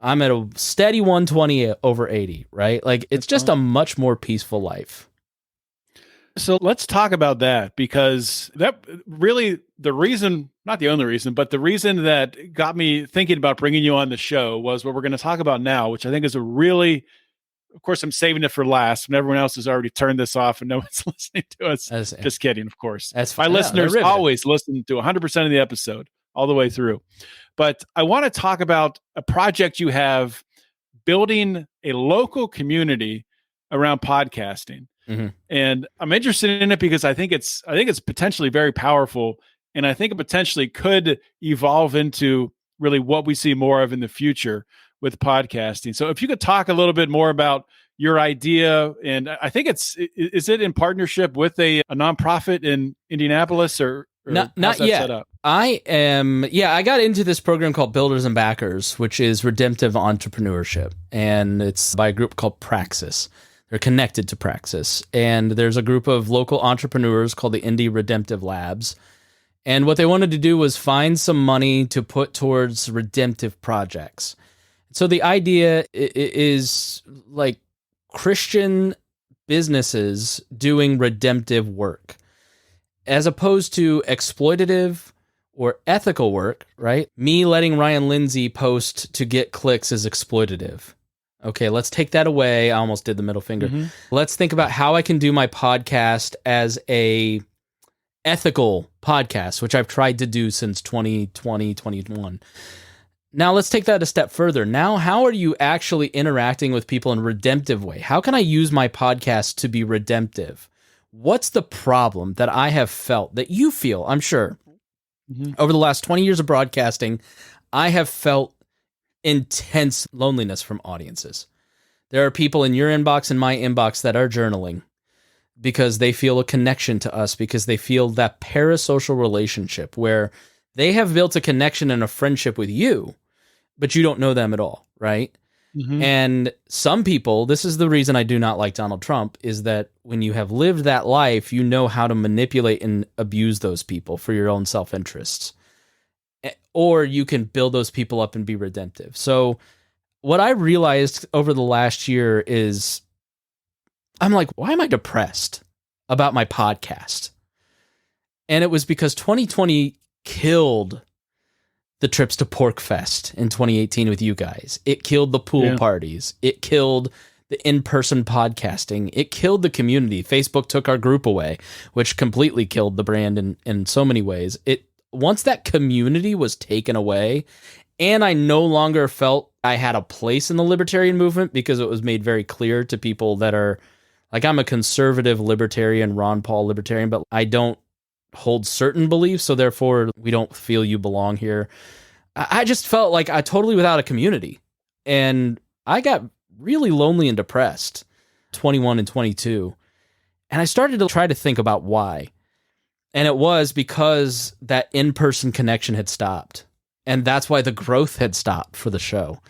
I'm at a steady 120 over 80, right? It's just a much more peaceful life. So let's talk about that, because that really the reason, not the only reason, but the reason that got me thinking about bringing you on the show was what we're going to talk about now, which I think is a really, of course, I'm saving it for last when everyone else has already turned this off and no one's listening to us. Just kidding, of course. My listeners always listen to 100% of the episode all the way through. But I want to talk about a project you have, building a local community around podcasting. Mm-hmm. And I'm interested in it because I think it's potentially very powerful, and I think it potentially could evolve into really what we see more of in the future with podcasting. So if you could talk a little bit more about your idea, and I think is it in partnership with a nonprofit in Indianapolis or not yet. Set up? I got into this program called Builders and Backers, which is redemptive entrepreneurship, and it's by a group called Praxis. They're connected to Praxis, and there's a group of local entrepreneurs called the Indie Redemptive Labs. And what they wanted to do was find some money to put towards redemptive projects. So the idea is Christian businesses doing redemptive work, as opposed to exploitative or ethical work, right? Me letting Ryan Lindsay post to get clicks is exploitative. Okay, let's take that away. I almost did the middle finger. Mm-hmm. Let's think about how I can do my podcast as a ethical podcast, which I've tried to do since 2020, 2021. Now let's take that a step further. Now, how are you actually interacting with people in a redemptive way? How can I use my podcast to be redemptive? What's the problem that I have felt, that you feel, I'm sure, over the last 20 years of broadcasting, I have felt intense loneliness from audiences. There are people in your inbox and my inbox that are journaling because they feel a connection to us, because they feel that parasocial relationship where they have built a connection and a friendship with you, but you don't know them at all, right? Mm-hmm. And some people, this is the reason I do not like Donald Trump, is that when you have lived that life, you know how to manipulate and abuse those people for your own self-interests. Or you can build those people up and be redemptive. So what I realized over the last year is, I'm like, why am I depressed about my podcast? And it was because 2020 killed the trips to PorkFest in 2018 with you guys. It killed the pool parties. It killed the in-person podcasting. It killed the community. Facebook took our group away, which completely killed the brand in so many ways. Once that community was taken away, and I no longer felt I had a place in the libertarian movement because it was made very clear to people that are, I'm a conservative libertarian, Ron Paul libertarian, but I don't hold certain beliefs, so therefore we don't feel you belong here. I just felt like I totally without a community, and I got really lonely and depressed 21 and 22, and I started to try to think about why. And it was because that in-person connection had stopped. And that's why the growth had stopped for the show.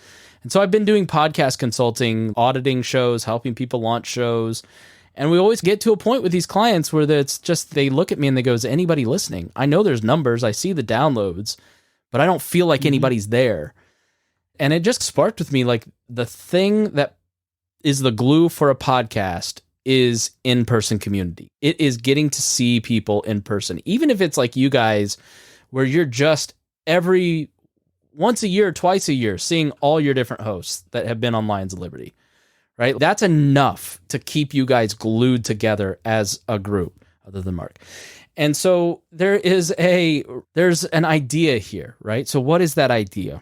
And so I've been doing podcast consulting, auditing shows, helping people launch shows. And we always get to a point with these clients where it's just, they look at me and they go, is anybody listening? I know there's numbers, I see the downloads, but I don't feel like anybody's there. And it just sparked with me, like, the thing that is the glue for a podcast is in-person community. It is getting to see people in person. Even if it's like you guys, where you're just once a year, twice a year, seeing all your different hosts that have been on Lions of Liberty, right? That's enough to keep you guys glued together as a group, other than Mark. And so there's an idea here, right? So what is that idea?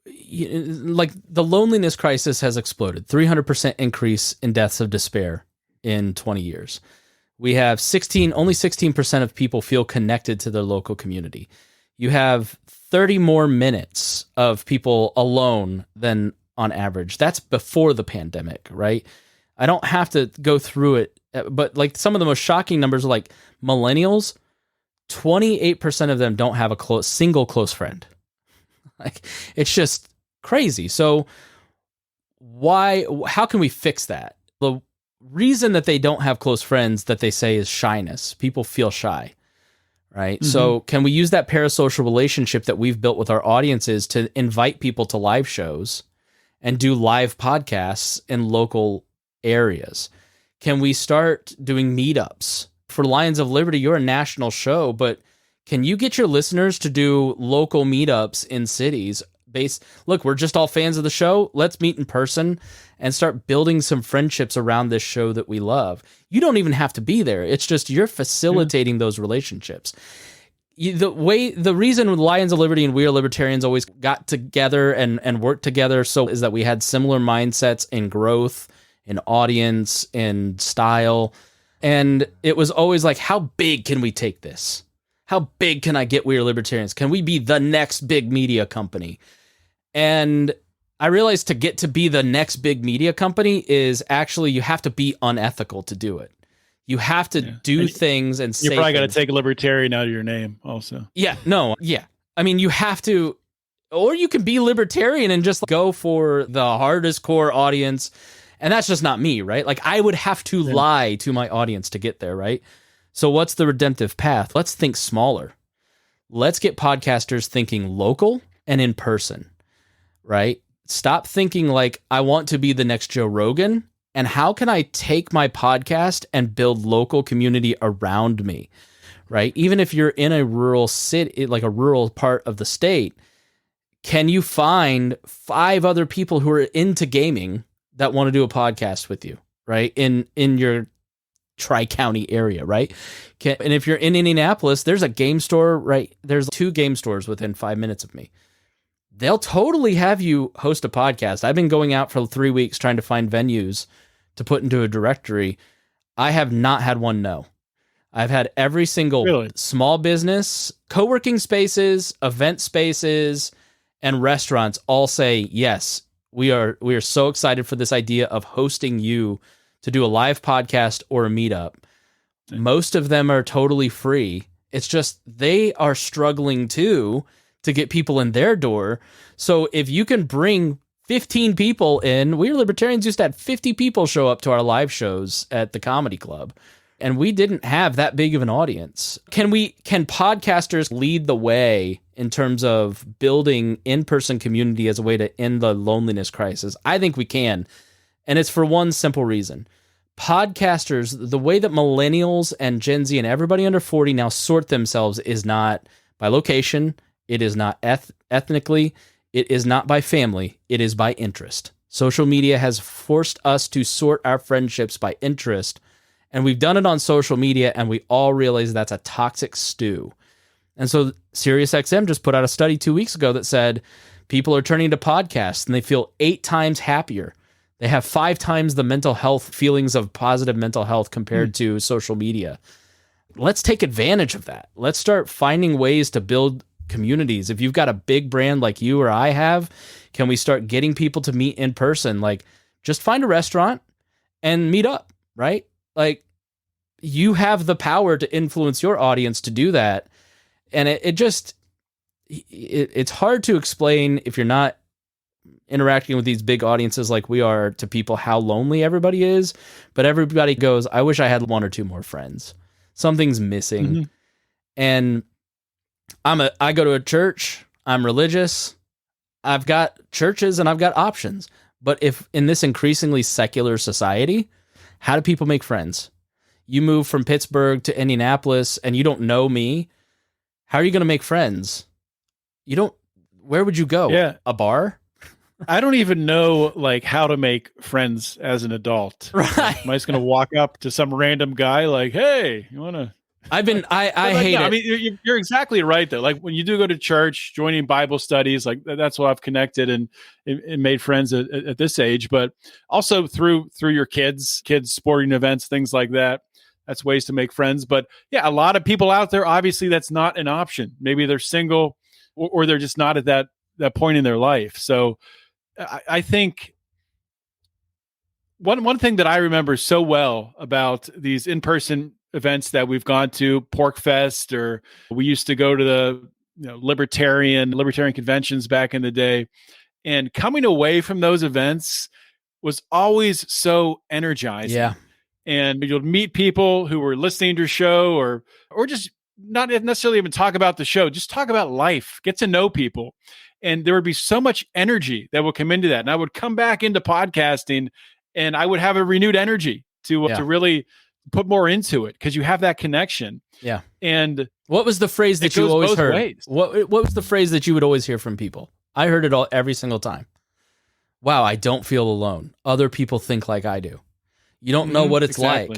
Like, the loneliness crisis has exploded, 300% increase in deaths of despair in 20 years. We have only 16% of people feel connected to their local community. You have 30 more minutes of people alone than on average. That's before the pandemic, right? I don't have to go through it, but like, some of the most shocking numbers are like millennials, 28% of them don't have a single close friend. Like, it's just crazy. So how can we fix that? The reason that they don't have close friends, that they say, is shyness. People feel shy, right? Mm-hmm. So can we use that parasocial relationship that we've built with our audiences to invite people to live shows and do live podcasts in local areas? Can we start doing meetups? For Lions of Liberty, you're a national show, but can you get your listeners to do local meetups in cities? Look, we're just all fans of the show. Let's meet in person and start building some friendships around this show that we love. You don't even have to be there. It's just you're facilitating those relationships. The reason Lions of Liberty and We Are Libertarians always got together and worked together is that we had similar mindsets in growth, in audience, in style. And it was always like, how big can we take this? How big can I get We Are Libertarians? Can we be the next big media company? And I realized to get to be the next big media company is actually, you have to be unethical to do it. You have to do things and say, you're probably got to take libertarian out of your name also. Yeah. I mean, you have to, or you can be libertarian and just go for the hardest core audience. And that's just not me, right? Like, I would have to lie to my audience to get there, right? So what's the redemptive path? Let's think smaller. Let's get podcasters thinking local and in person, right? Stop thinking like, I want to be the next Joe Rogan, and how can I take my podcast and build local community around me, right? Even if you're in a rural city, like a rural part of the state, can you find 5 other people who are into gaming that want to do a podcast with you, right? In your Tri-County area, right? And if you're in Indianapolis, there's a game store, right? There's 2 game stores within 5 minutes of me. They'll totally have you host a podcast. I've been going out for 3 weeks trying to find venues to put into a directory. I have not had one no. I've had every single small business, co-working spaces, event spaces, and restaurants all say, yes, we are so excited for this idea of hosting you to do a live podcast or a meetup. Most of them are totally free. It's just they are struggling too to get people in their door. So if you can bring 15 people in, We Are Libertarians used to have 50 people show up to our live shows at the comedy club, and we didn't have that big of an audience. Can podcasters lead the way in terms of building in-person community as a way to end the loneliness crisis? I think we can. And it's for one simple reason. Podcasters, the way that millennials and Gen Z and everybody under 40 now sort themselves is not by location, it is not ethnically, it is not by family, it is by interest. Social media has forced us to sort our friendships by interest, and we've done it on social media, and we all realize that's a toxic stew. And so SiriusXM just put out a study 2 weeks ago that said people are turning to podcasts and they feel 8 times happier. They have 5 times the mental health feelings of positive mental health compared to social media. Let's take advantage of that. Let's start finding ways to build communities. If you've got a big brand like you or I have, can we start getting people to meet in person? Like, just find a restaurant and meet up, right? Like, you have the power to influence your audience to do that. And it just, it's hard to explain if you're not interacting with these big audiences like we are to people how lonely everybody is, but everybody goes, I wish I had one or two more friends. Something's missing. Mm-hmm. And I go to a church, I'm religious, I've got churches and I've got options. But if in this increasingly secular society, how do people make friends? You move from Pittsburgh to Indianapolis and you don't know me. How are you going to make friends? Where would you go? Yeah. A bar? I don't even know like how to make friends as an adult. Right. Am I just going to walk up to some random guy like, hey, you want to? I hate it. I mean, you're exactly right though. Like when you do go to church, joining Bible studies, like that's what I've connected and made friends at this age, but also through your kids sporting events, things like that. That's ways to make friends. But yeah, a lot of people out there, obviously that's not an option. Maybe they're single or they're just not at that point in their life. So I think one thing that I remember so well about these in-person events that we've gone to, Pork Fest, or we used to go to the libertarian conventions back in the day, and coming away from those events was always so energizing. Yeah. And you'll meet people who were listening to your show or just not necessarily even talk about the show, just talk about life, get to know people. And there would be so much energy that would come into that. And I would come back into podcasting and I would have a renewed energy to really put more into it because you have that connection. Yeah. And what was the phrase that you always heard? Ways. What was the phrase that you would always hear from people? I heard it every single time. Wow, I don't feel alone. Other people think like I do. You don't know what it's like,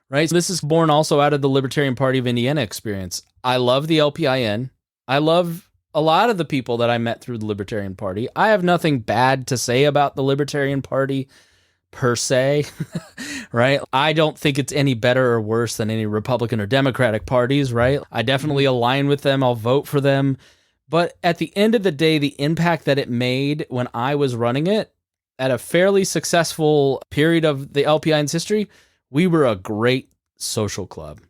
right? So this is born also out of the Libertarian Party of Indiana experience. I love the LPIN. I love a lot of the people that I met through the Libertarian Party. I have nothing bad to say about the Libertarian Party per se, right? I don't think it's any better or worse than any Republican or Democratic parties, right? I definitely align with them. I'll vote for them. But at the end of the day, the impact that it made when I was running it at a fairly successful period of the LPIN's history, we were a great social club.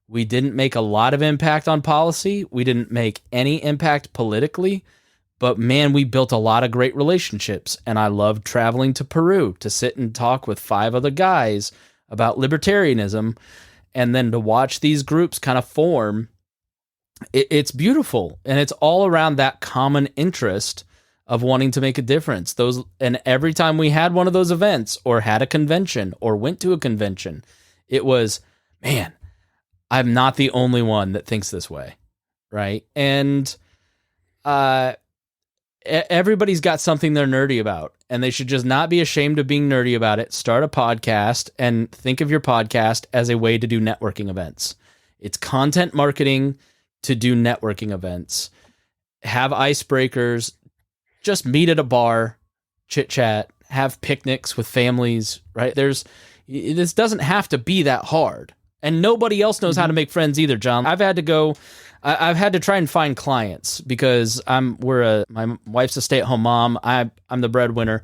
We didn't make a lot of impact on policy. We didn't make any impact politically. But man, we built a lot of great relationships. And I loved traveling to Peru to sit and talk with 5 other guys about libertarianism. And then to watch these groups kind of form, it's beautiful. And it's all around that common interest of wanting to make a difference. And every time we had one of those events or had a convention or went to a convention, it was, man, I'm not the only one that thinks this way, right? And everybody's got something they're nerdy about, and they should just not be ashamed of being nerdy about it. Start a podcast and think of your podcast as a way to do networking events. It's content marketing to do networking events. Have icebreakers, just meet at a bar, chit chat, have picnics with families, right? This doesn't have to be that hard. And nobody else knows how to make friends either, John. I've had to try and find clients because my wife's a stay-at-home mom. I'm the breadwinner.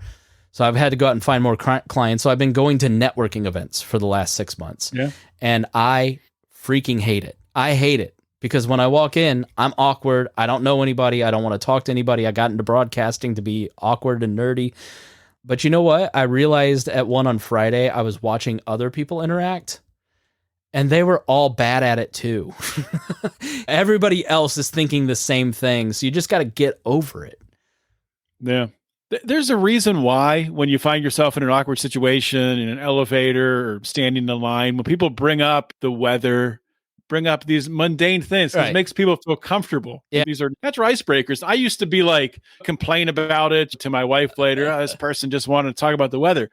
So I've had to go out and find more clients. So I've been going to networking events for the last 6 months. Yeah. And I freaking hate it. I hate it because when I walk in, I'm awkward. I don't know anybody. I don't want to talk to anybody. I got into broadcasting to be awkward and nerdy. But you know what? I realized at one on Friday, I was watching other people interact. And they were all bad at it too. Everybody else is thinking the same thing. So you just got to get over it. Yeah. There's a reason why when you find yourself in an awkward situation in an elevator or standing in line, when people bring up the weather, bring up these mundane things, it makes people feel comfortable. Yeah. These are natural icebreakers. I used to be like, complain about it to my wife later. Oh, this person just wanted to talk about the weather.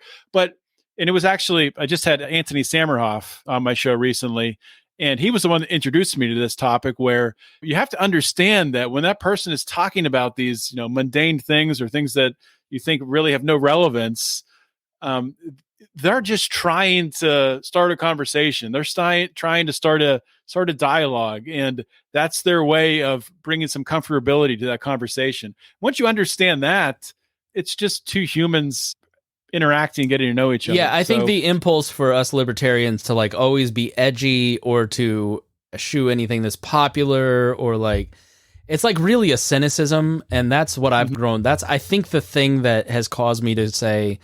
And it was actually, I just had Anthony Samerhoff on my show recently, and he was the one that introduced me to this topic where you have to understand that when that person is talking about these, mundane things or things that you think really have no relevance, they're just trying to start a conversation. They're trying to start a dialogue, and that's their way of bringing some comfortability to that conversation. Once you understand that, it's just two humans interacting, getting to know each other. Yeah, I think the impulse for us libertarians to like always be edgy or to eschew anything that's popular or like it's like really a cynicism, and that's what I've grown. That's, I think, the thing that has caused me to say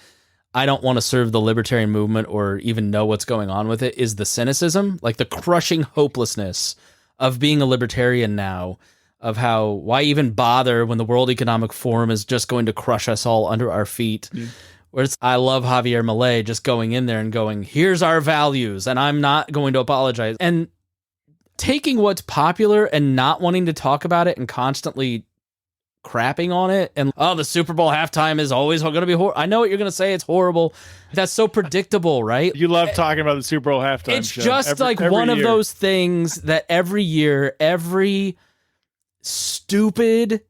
I don't want to serve the libertarian movement or even know what's going on with it is the cynicism, like the crushing hopelessness of being a libertarian now, of how, why even bother when the World Economic Forum is just going to crush us all under our feet. Whereas I love Javier Milei just going in there and going, here's our values, and I'm not going to apologize. And taking what's popular and not wanting to talk about it and constantly crapping on it, and the Super Bowl halftime is always going to be horrible. I know what you're going to say, it's horrible. That's so predictable, right? You love talking about the Super Bowl halftime it's show. Just every one year. Of those things that every year, every stupid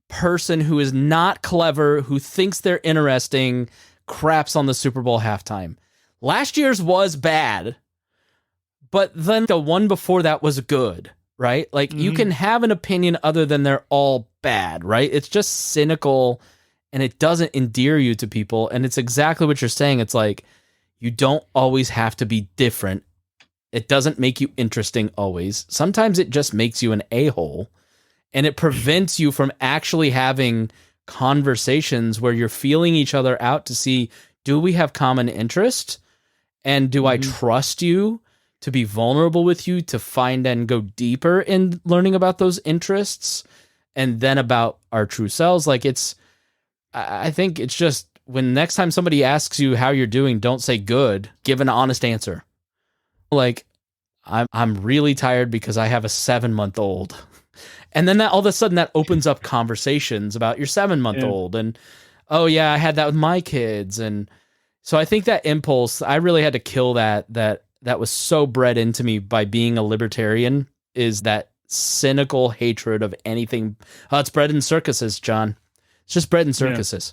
person who is not clever, who thinks they're interesting, craps on the Super Bowl halftime. Last year's was bad, but then the one before that was good, right? Like, you can have an opinion other than they're all bad, right? It's just cynical, and it doesn't endear you to people. And it's exactly what you're saying. It's like, you don't always have to be different. It doesn't make you interesting always. Sometimes it just makes you an a-hole, and it prevents you from actually having conversations where you're feeling each other out to see, do we have common interest? And do I trust you to be vulnerable with you, to find and go deeper in learning about those interests, and then about our true selves? Like, I think it's just, when next time somebody asks you how you're doing, don't say good, give an honest answer. Like, I'm really tired because I have a 7-month-old. And then that all of a sudden that opens up conversations about your 7-month-old. And, oh yeah, I had that with my kids. And so I think that impulse, I really had to kill that was so bred into me by being a libertarian, is that cynical hatred of anything. It's bred in circuses, John. It's just bred in circuses.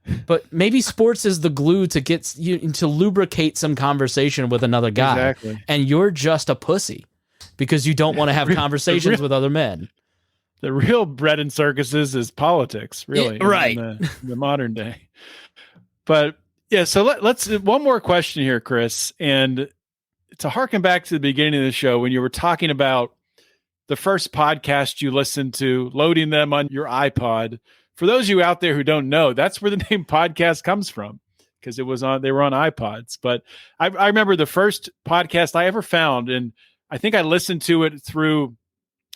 Yeah. But maybe sports is the glue to get you to lubricate some conversation with another guy. Exactly. And you're just a pussy because you don't want to have conversations with other men. The real bread in circuses is politics, really, right? In the modern day. But yeah, so let's one more question here, Chris, and to harken back to the beginning of the show when you were talking about the first podcast you listened to, loading them on your iPod. For those of you out there who don't know, that's where the name podcast comes from, because they were on iPods. But I remember the first podcast I ever found, and I think I listened to it through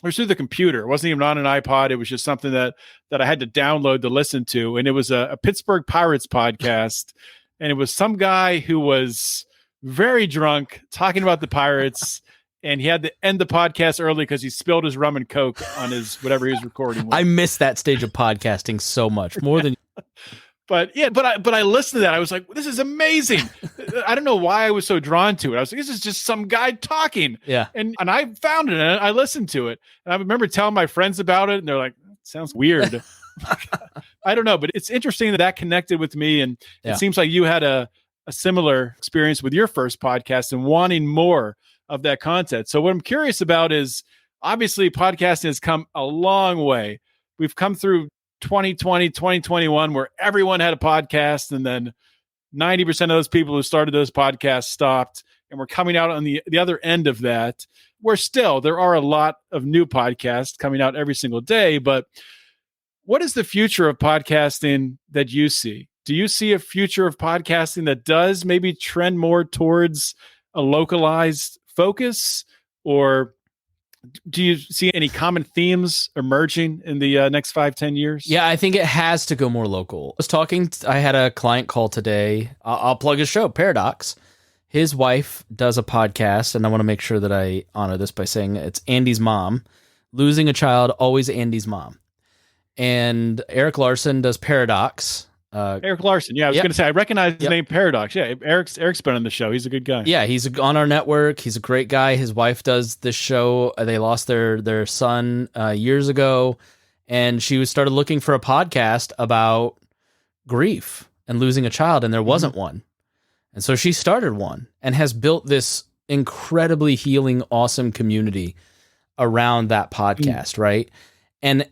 the computer. It wasn't even on an iPod. It was just something that I had to download to listen to. And it was a Pittsburgh Pirates podcast. And it was some guy who was very drunk talking about the Pirates. And he had to end the podcast early because he spilled his rum and Coke on his whatever he was recording with. I miss that stage of podcasting so much, more than. But I listened to that. I was like, this is amazing. I don't know why I was so drawn to it. I was like, this is just some guy talking. Yeah. And I found it and I listened to it. And I remember telling my friends about it, and they're like, that sounds weird. I don't know, but it's interesting that connected with me. And it seems like you had a similar experience with your first podcast and wanting more of that content. So what I'm curious about is, obviously podcasting has come a long way. We've come through 2020, 2021, where everyone had a podcast, and then 90% of those people who started those podcasts stopped, and we're coming out on the other end of that, where still there are a lot of new podcasts coming out every single day. But what is the future of podcasting that you see? Do you see a future of podcasting that does maybe trend more towards a localized focus, or do you see any common themes emerging in the next 5-10 years? Yeah, I think it has to go more local. I had a client call today. I'll plug his show, Paradox. His wife does a podcast, and I want to make sure that I honor this by saying it's Andy's mom. Losing a child, always Andy's mom. And Eric Larson does Paradox. Eric Larson. Yeah, I was going to say, I recognize his name, Paradox. Yeah, Eric's been on the show. He's a good guy. Yeah, he's on our network. He's a great guy. His wife does this show. They lost their son years ago, and she started looking for a podcast about grief and losing a child, and there wasn't one. And so she started one and has built this incredibly healing, awesome community around that podcast, right? And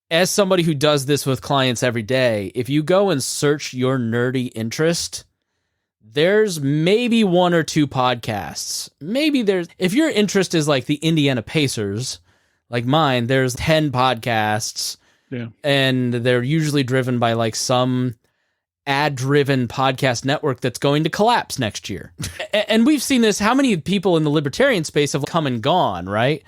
as somebody who does this with clients every day, if you go and search your nerdy interest, there's maybe 1 or 2 podcasts. If your interest is like the Indiana Pacers, like mine, there's 10 podcasts, Yeah. and they're usually driven by like some ad-driven podcast network that's going to collapse next year. And we've seen this. How many people in the libertarian space have come and gone, right?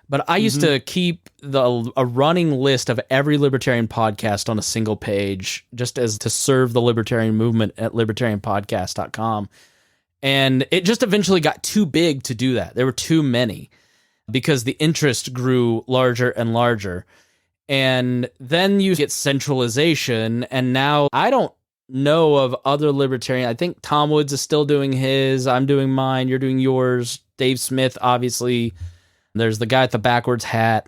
But I used to keep a running list of every libertarian podcast on a single page, just as to serve the libertarian movement at libertarianpodcast.com. And it just eventually got too big to do that. There were too many because the interest grew larger and larger. And then you get centralization. And now I don't know of other libertarian. I think Tom Woods is still doing his. I'm doing mine. You're doing yours. Dave Smith, obviously. There's the guy at the backwards hat.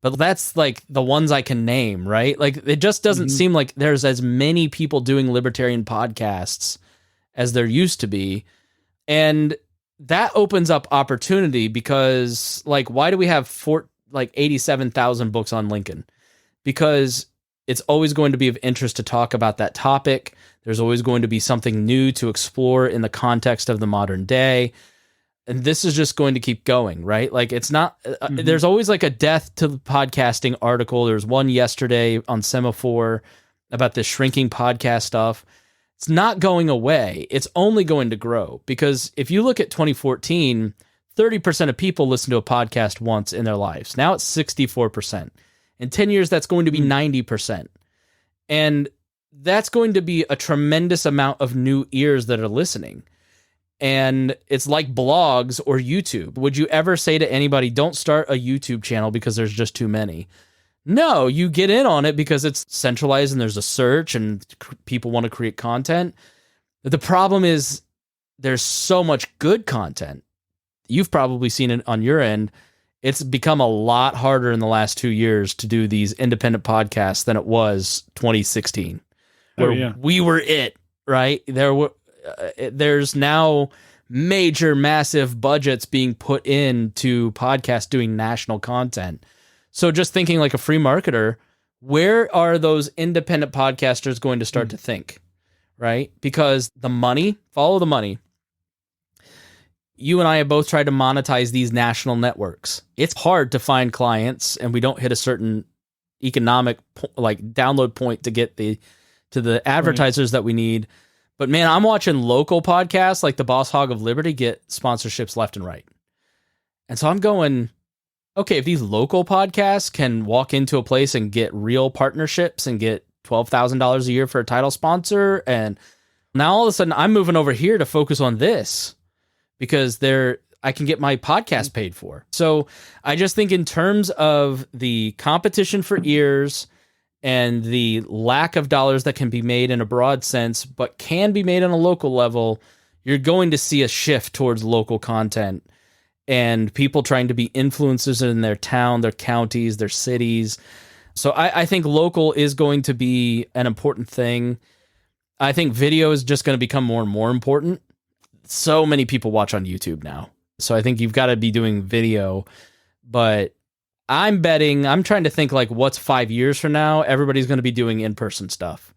But that's like the ones I can name, right? Like it just doesn't seem like there's as many people doing libertarian podcasts as there used to be. And that opens up opportunity because like, why do we have 87,000 books on Lincoln? Because it's always going to be of interest to talk about that topic. There's always going to be something new to explore in the context of the modern day. And this is just going to keep going, right? Like it's not, there's always like a death to the podcasting article. There's one yesterday on Semaphore about this shrinking podcast stuff. It's not going away. It's only going to grow because if you look at 2014, 30% of people listen to a podcast once in their lives. Now it's 64%. In 10 years, that's going to be 90%. And that's going to be a tremendous amount of new ears that are listening. And it's like blogs or YouTube. Would you ever say to anybody, don't start a YouTube channel because there's just too many? No, you get in on it because it's centralized and there's a search and people want to create content. The problem is there's so much good content. You've probably seen it on your end. It's become a lot harder in the last 2 years to do these independent podcasts than it was 2016, where we were it, right? There's now major, massive budgets being put into podcasts doing national content. So just thinking like a free marketer, where are those independent podcasters going to start to think, right? Because the money, follow the money. You and I have both tried to monetize these national networks. It's hard to find clients, and we don't hit a certain economic download point to get to the advertisers that we need. But man, I'm watching local podcasts like the Boss Hog of Liberty get sponsorships left and right. And so I'm going, okay, if these local podcasts can walk into a place and get real partnerships and get $12,000 a year for a title sponsor, and now all of a sudden I'm moving over here to focus on this because I can get my podcast paid for. So I just think in terms of the competition for ears and the lack of dollars that can be made in a broad sense, but can be made on a local level, you're going to see a shift towards local content and people trying to be influencers in their town, their counties, their cities. So I think local is going to be an important thing. I think video is just going to become more and more important. So many people watch on YouTube now. So I think you've got to be doing video, but I'm trying to think like what's 5 years from now, everybody's going to be doing in-person stuff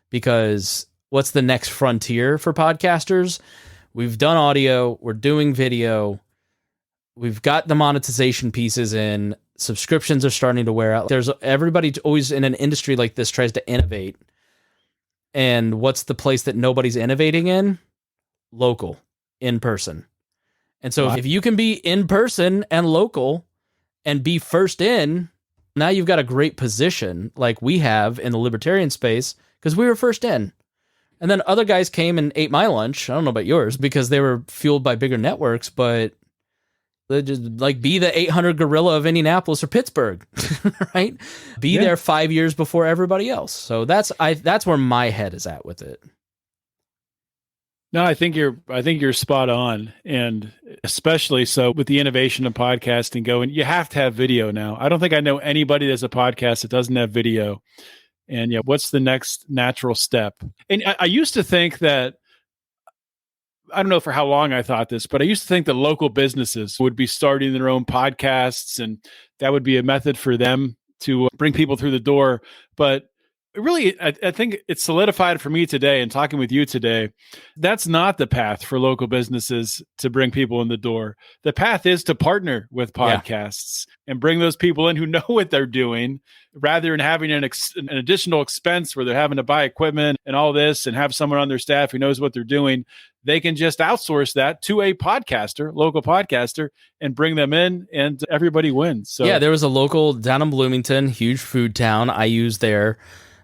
because what's the next frontier for podcasters? We've done audio, we're doing video, we've got the monetization pieces in, subscriptions are starting to wear out. Everybody always in an industry like this tries to innovate. And what's the place that nobody's innovating in? Local, in person. And so if you can be in person and local and be first in, now you've got a great position like we have in the libertarian space because we were first in. And then other guys came and ate my lunch. I don't know about yours because they were fueled by bigger networks, but they just like be the 800 gorilla of Indianapolis or Pittsburgh, right? Be there 5 years before everybody else. So that's where my head is at with it. No, I think you're spot on, and especially so with the innovation of podcasting going, you have to have video now. I don't think I know anybody that's a podcast that doesn't have video. And what's the next natural step? And I used to think that, I don't know for how long I thought this, but I used to think that local businesses would be starting their own podcasts, and that would be a method for them to bring people through the door. But really, I think it's solidified for me today and talking with you today. That's not the path for local businesses to bring people in the door. The path is to partner with podcasts and bring those people in who know what they're doing, rather than having an additional expense where they're having to buy equipment and all this and have someone on their staff who knows what they're doing. They can just outsource that to a podcaster, local podcaster, and bring them in, and everybody wins. So yeah, there was a local down in Bloomington, huge food town I used there.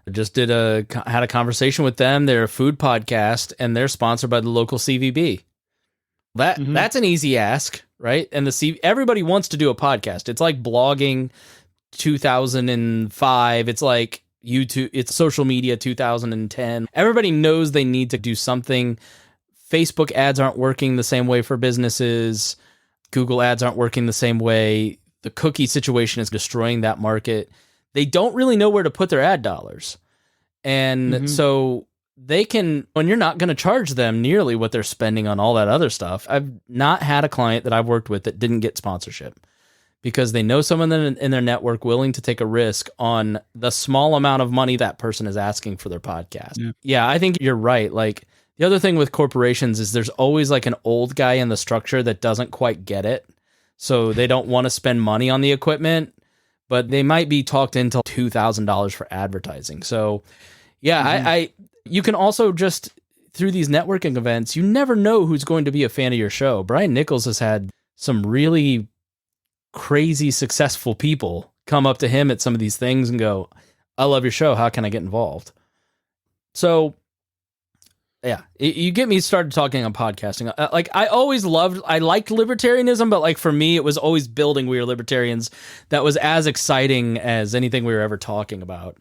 I just had a conversation with them. They're a food podcast, and they're sponsored by the local CVB. That's an easy ask, right? And everybody wants to do a podcast. It's like blogging 2005. It's like YouTube. It's social media 2010. Everybody knows they need to do something. Facebook ads aren't working the same way for businesses. Google ads aren't working the same way. The cookie situation is destroying that market. They don't really know where to put their ad dollars. And so they can, when you're not going to charge them nearly what they're spending on all that other stuff. I've not had a client that I've worked with that didn't get sponsorship because they know someone in their network willing to take a risk on the small amount of money that person is asking for their podcast. Yeah, I think you're right. Like, the other thing with corporations is there's always like an old guy in the structure that doesn't quite get it. So they don't want to spend money on the equipment, but they might be talked into $2,000 for advertising. So yeah, you can also just, through these networking events, you never know who's going to be a fan of your show. Brian Nichols has had some really crazy successful people come up to him at some of these things and go, I love your show. How can I get involved? So yeah, you get me started talking on podcasting. Like, I liked libertarianism, but like for me, it was always building We Are Libertarians that was as exciting as anything we were ever talking about.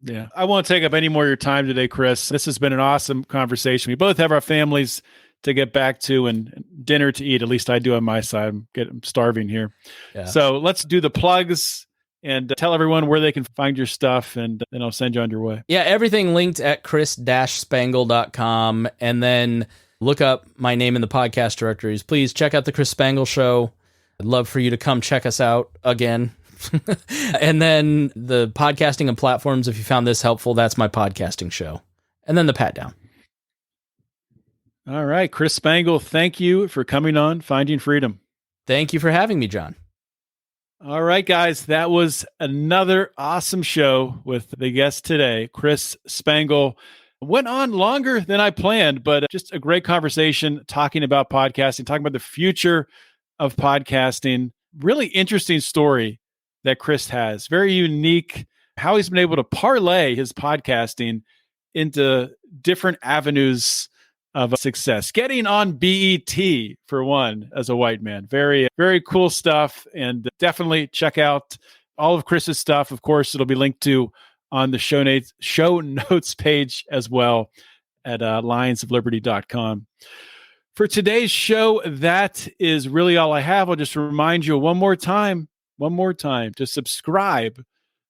Yeah, I won't take up any more of your time today, Chris. This has been an awesome conversation. We both have our families to get back to and dinner to eat. At least I do on my side. I'm starving here. Yeah. So let's do the plugs and tell everyone where they can find your stuff, and then I'll send you on your way. Yeah, everything linked at chris-spangle.com, and then look up my name in the podcast directories. Please check out the Chris Spangle Show. I'd love for you to come check us out again. And then the podcasting and platforms, if you found this helpful, that's my podcasting show. And then the pat down. All right, Chris Spangle, thank you for coming on Finding Freedom. Thank you for having me, John. All right, guys, that was another awesome show with the guest today, Chris Spangle. Went on longer than I planned, but just a great conversation talking about podcasting, talking about the future of podcasting. Really interesting story that Chris has. Very unique, how he's been able to parlay his podcasting into different avenues of success. Getting on BET, for one, as a white man. Very, very cool stuff. And definitely check out all of Chris's stuff. Of course, it'll be linked to on the show notes page as well at lionsofliberty.com. For today's show, that is really all I have. I'll just remind you one more time to subscribe.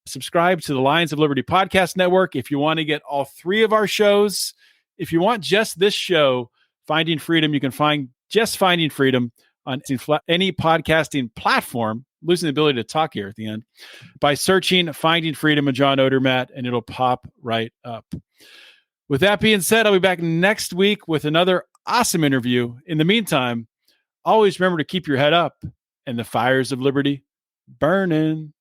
Subscribe to the Lions of Liberty Podcast Network if you want to get all three of our shows. If you want just this show, Finding Freedom, you can find just Finding Freedom on any podcasting platform. Losing the ability to talk here at the end by searching Finding Freedom and John Odermatt, and it'll pop right up. With that being said, I'll be back next week with another awesome interview. In the meantime, always remember to keep your head up and the fires of liberty burning.